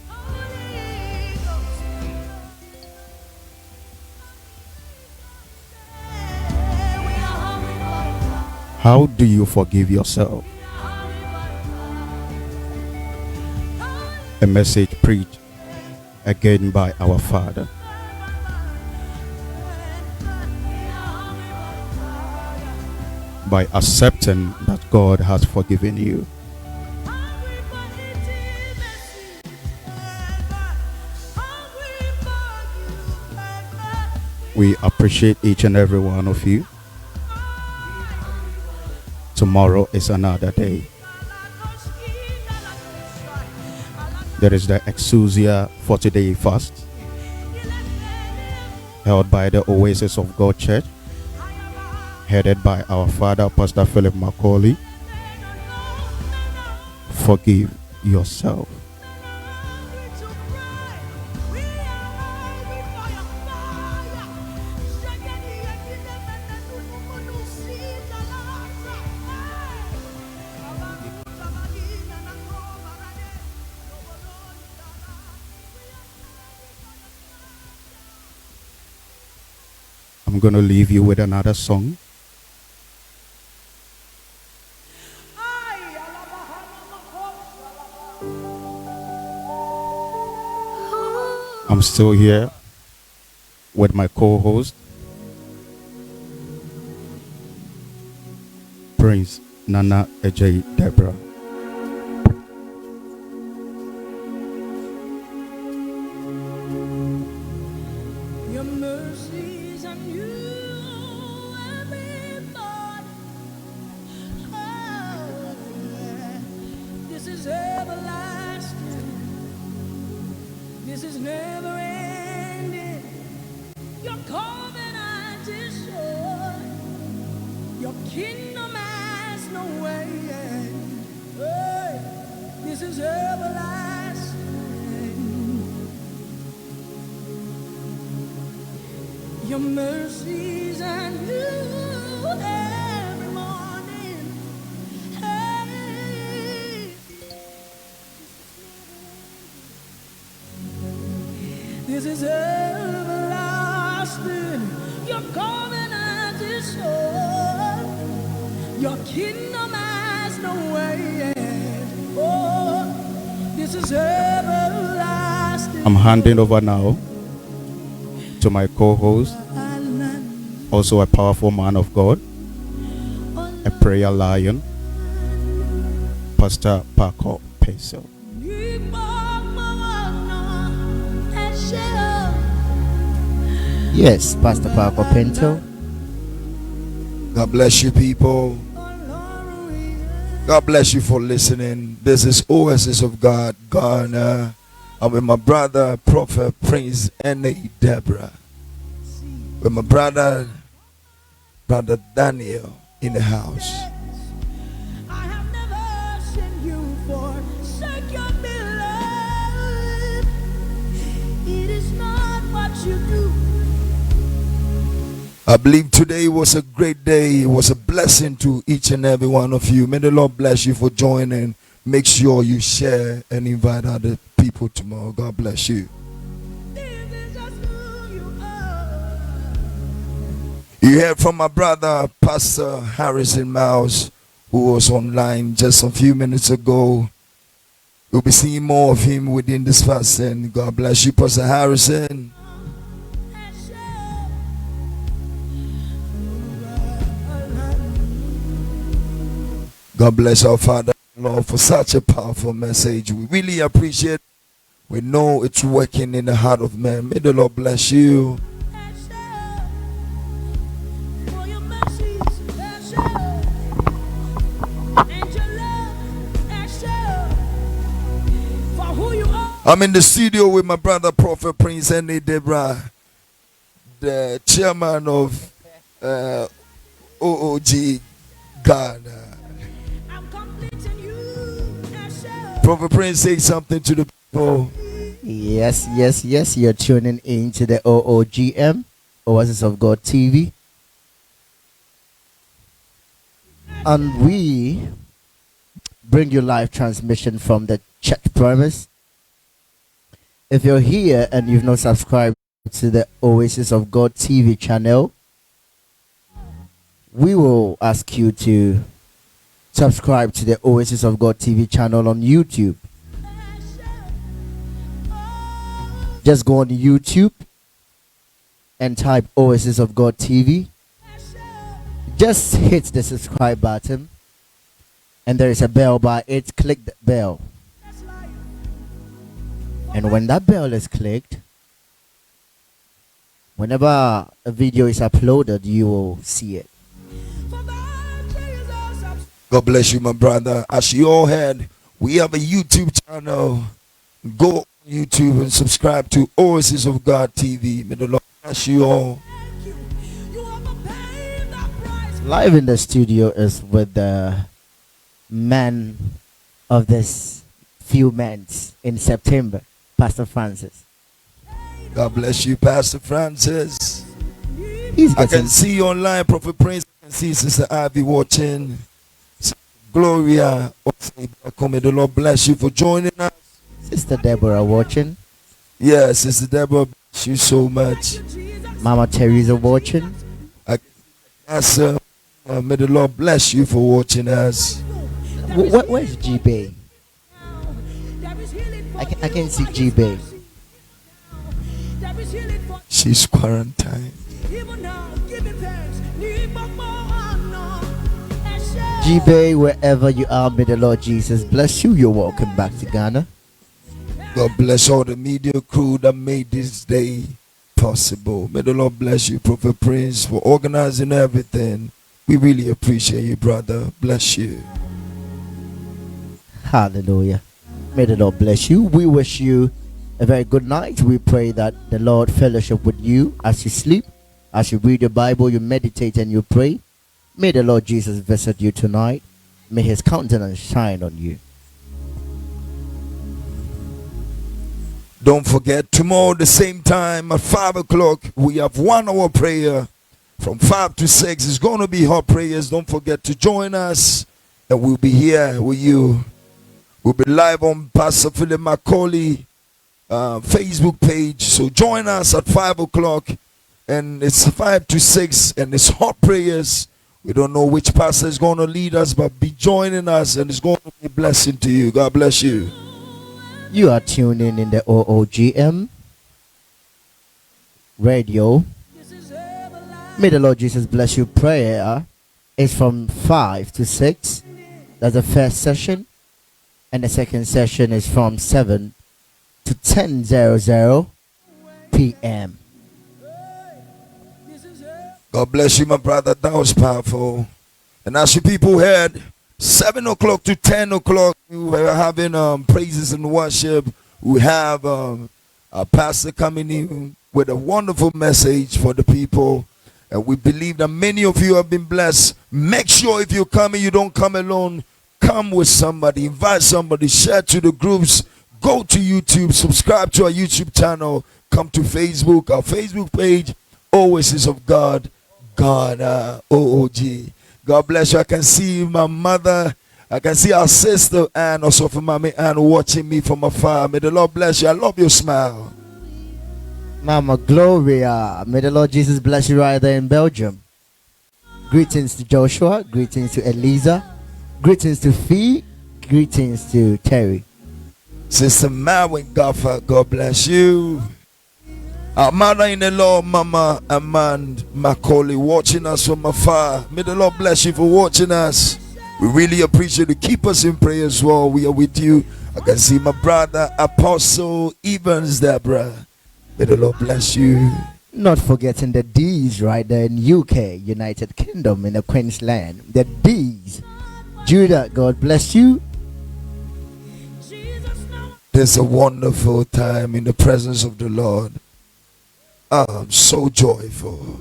How do you forgive yourself? A message preached again by our father. By accepting that God has forgiven you. We appreciate each and every one of you. Tomorrow is another day. There is the Exousia 40-day fast held by the Oasis of God Church, headed by our father, Pastor Philip Macaulay. Forgive yourself. I'm going to leave you with another song. I'm still here with my co-host, Prince Nana Ejay Deborah. Your mercies are new every morning. Oh, yeah. This is everlasting. This is never ending. Your covenant is sure. Your kingdom has no end. Hey, this is everlasting. Your mercies and new every morning. Hey, this is everlasting. Your covenant is sure. Your kingdom has no end. Oh, this is everlasting. I'm handing over now to my co-host, also a powerful man of God, a prayer lion, Pastor Paco Peso. Yes, Pastor Paco Pinto. God bless you, people. God bless you for listening. This is Oasis of God, Ghana. I'm with my brother, Prophet Prince N.A. Deborah. With my brother Daniel in the house. I have never seen you forsake your beloved. It is not what you do. I believe today was a great day. It was a blessing to each and every one of you. May the Lord bless you for joining. Make sure you share and invite other people tomorrow. God bless you. This is just who you are. You heard from my brother, Pastor Harrison Miles, who was online just a few minutes ago. You'll be seeing more of him within this fasting. God bless you, Pastor Harrison. God bless our Father, Lord, for such a powerful message. We really appreciate it. We know it's working in the heart of man. May the Lord bless you. For your mercies, and your love, for who you are. I'm in the studio with my brother, Prophet Prince N.A. Deborah, the chairman of OOG Ghana. Prophet Prince, say something to the people. Yes. You're tuning in to the OOGM, Oasis of God TV. And we bring you live transmission from the church premise. If you're here and you've not subscribed to the Oasis of God TV channel, we will ask you to subscribe to the Oasis of God TV channel on YouTube. Just go on YouTube and type Oasis of God TV. Just hit the subscribe button, and there is a bell by it. Click the bell, and when that bell is clicked, whenever a video is uploaded, you will see it. God bless you, my brother. As you all heard, we have a YouTube channel. Go on YouTube and subscribe to Oasis of God TV. May the Lord bless you all. Live in the studio is with the man of this few months in September, Pastor Francis. God bless you, Pastor Francis. He's I getting can see you online, Prophet Prince. I can see Sister Ivy watching. Gloria, may the Lord bless you for joining us. Sister Deborah watching. Yes, Sister Deborah, bless you so much. Mama Teresa watching. May the Lord bless you for watching us. Where's G-Bay? I can see G-Bay. She's quarantined. G-Bay, wherever you are, may the Lord Jesus bless you. You're welcome back to Ghana. God bless all the media crew that made this day possible. May the Lord bless you, Prophet Prince, for organizing everything. We really appreciate you, brother. Bless you. Hallelujah. May the Lord bless you. We wish you a very good night. We pray that the Lord fellowship with you as you sleep, as you read your Bible, you meditate and you pray. May the Lord Jesus visit you tonight. May his countenance shine on you. Don't forget, tomorrow the same time at 5 o'clock, we have 1 hour prayer. From 5 to 6, it's going to be hot prayers. Don't forget to join us, and we'll be here with you. We'll be live on Pastor Philip Macaulay Facebook page. So join us at 5 o'clock, and it's 5 to 6, and it's hot prayers. We don't know which pastor is going to lead us, but be joining us, and it's going to be a blessing to you. God bless you. You are tuning in the OOGM radio. May the Lord Jesus bless you. Prayer is from 5 to 6. That's the first session. And the second session is from 7 to 10:00 p.m. God bless you, my brother. That was powerful. And as you people heard, 7 o'clock to 10 o'clock, we were having praises and worship. We have a pastor coming in with a wonderful message for the people. And we believe that many of you have been blessed. Make sure if you're coming, you don't come alone. Come with somebody. Invite somebody. Share to the groups. Go to YouTube. Subscribe to our YouTube channel. Come to Facebook. Our Facebook page, Oasis of God. God, OOG. God bless you. I can see my mother. I can see our sister Anne, also from Mommy Anne, watching me from afar. May the Lord bless you. I love your smile. Mama Gloria, may the Lord Jesus bless you right there in Belgium. Greetings to Joshua. Greetings to Eliza. Greetings to Fee. Greetings to Terry. Sister Marwin Gaffer, God bless you. Our mother-in-law, Mama Amand Macaulay, watching us from afar. May the Lord bless you for watching us. We really appreciate you. Keep us in prayer as well. We are with you. I can see my brother, Apostle Evans Deborah. May the Lord bless you. Not forgetting the D's right there in UK, United Kingdom, in the Queensland. The D's. Judah, God bless you. There's a wonderful time in the presence of the Lord. I'm so joyful.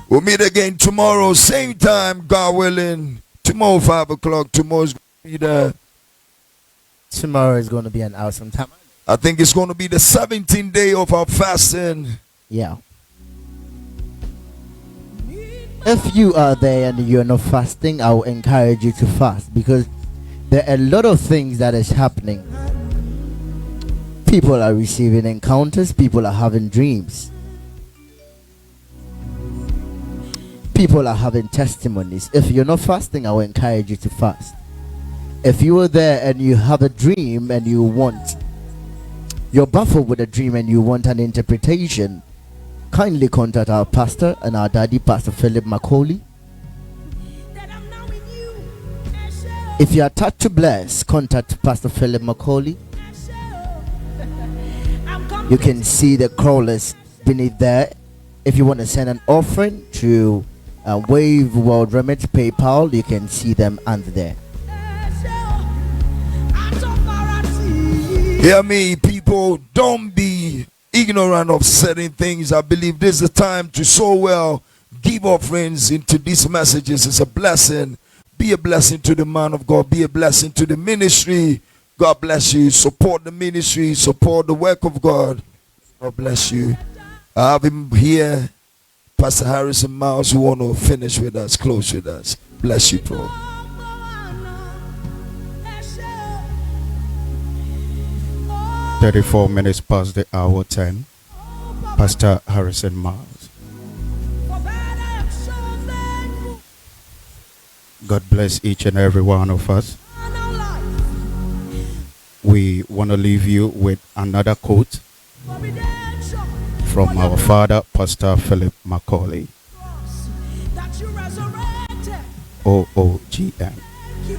We'll meet again tomorrow, same time, God willing. Tomorrow, 5 o'clock. Tomorrow's going to be the... Tomorrow is going to be an awesome time. I think it's going to be the 17th day of our fasting. Yeah. If you are there and you're not fasting, I will encourage you to fast, because there are a lot of things that is happening. People are receiving encounters. People are having dreams. People are having testimonies. If you're not fasting, I will encourage you to fast. If you are there and you have a dream and you're baffled with a dream and you want an interpretation, kindly contact our pastor and our daddy, Pastor Philip Macaulay. If you are touched to bless, contact Pastor Philip Macaulay. You can see the crawlers beneath there. If you want to send an offering to Wave World Remit PayPal, you can see them under there. Hear me, people. Don't be ignorant of certain things. I believe this is the time to sow well. Give offerings into these messages. It's a blessing. Be a blessing to the man of God. Be a blessing to the ministry. God bless you. Support the ministry. Support the work of God. God bless you. I have him here, Pastor Harrison Miles, who want to finish with us, close with us. Bless you, bro. "34 minutes past the hour 10. Pastor Harrison Miles. God bless each and every one of us. We want to leave you with another quote from our father, Pastor Philip Macaulay. OOGM. You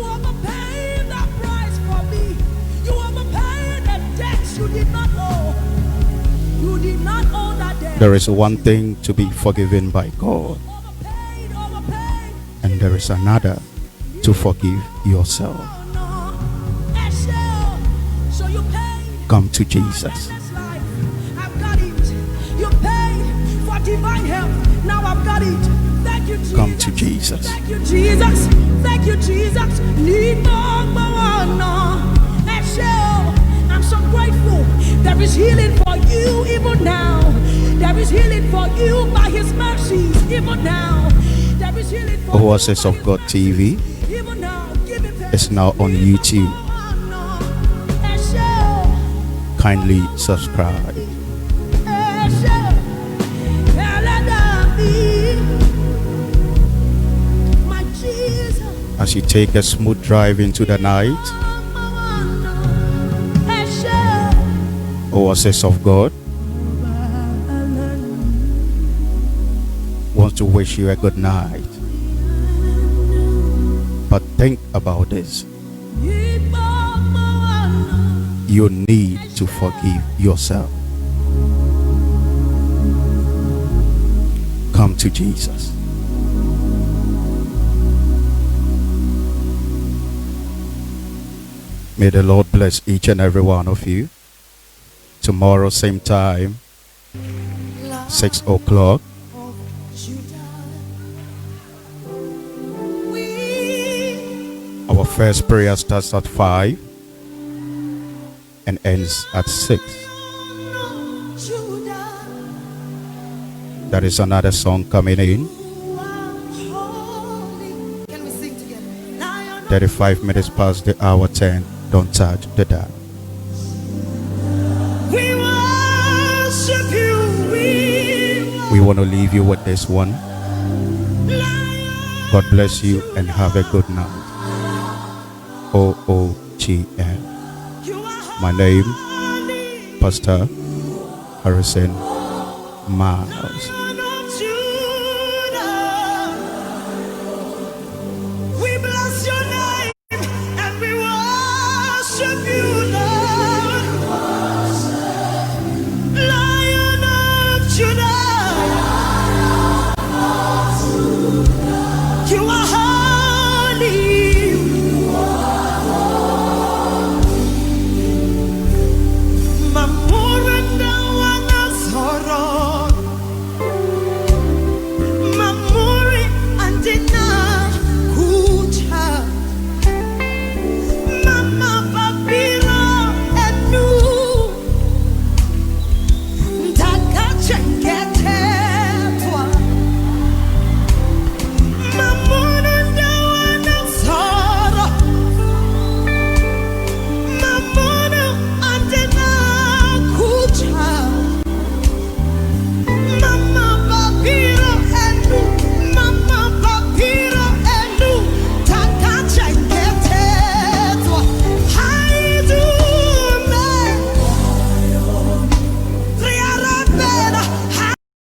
overpaid the price for me. You overpaid the debts you did not owe. You did not owe that debt. There is one thing to be forgiven by God, and there is another to forgive yourself. You paid Come to Jesus. this life. I've got it. You paid for divine health. Now I've got it. Thank you, Jesus. Come to Jesus. Thank you, Jesus. Thank you, Jesus. Need more, no. I'm so grateful. There is healing for you even now. There is healing for you by His mercies even now. There is healing for Oasis of God TV even now. Give Him is now on YouTube. Kindly subscribe. My Jesus. As you take a smooth drive into the night, Oasis of God wants to wish you a good night. But think about this. You need to forgive yourself. Come to Jesus. May the Lord bless each and every one of you. Tomorrow, same time, 6 o'clock. Our first prayer starts at 5 and ends at 6. There is another song coming in. 35 minutes past the hour 10. Don't touch the dial. We want to leave you with this one. God bless you and have a good night. OOGN. My name, Pastor Harrison Miles.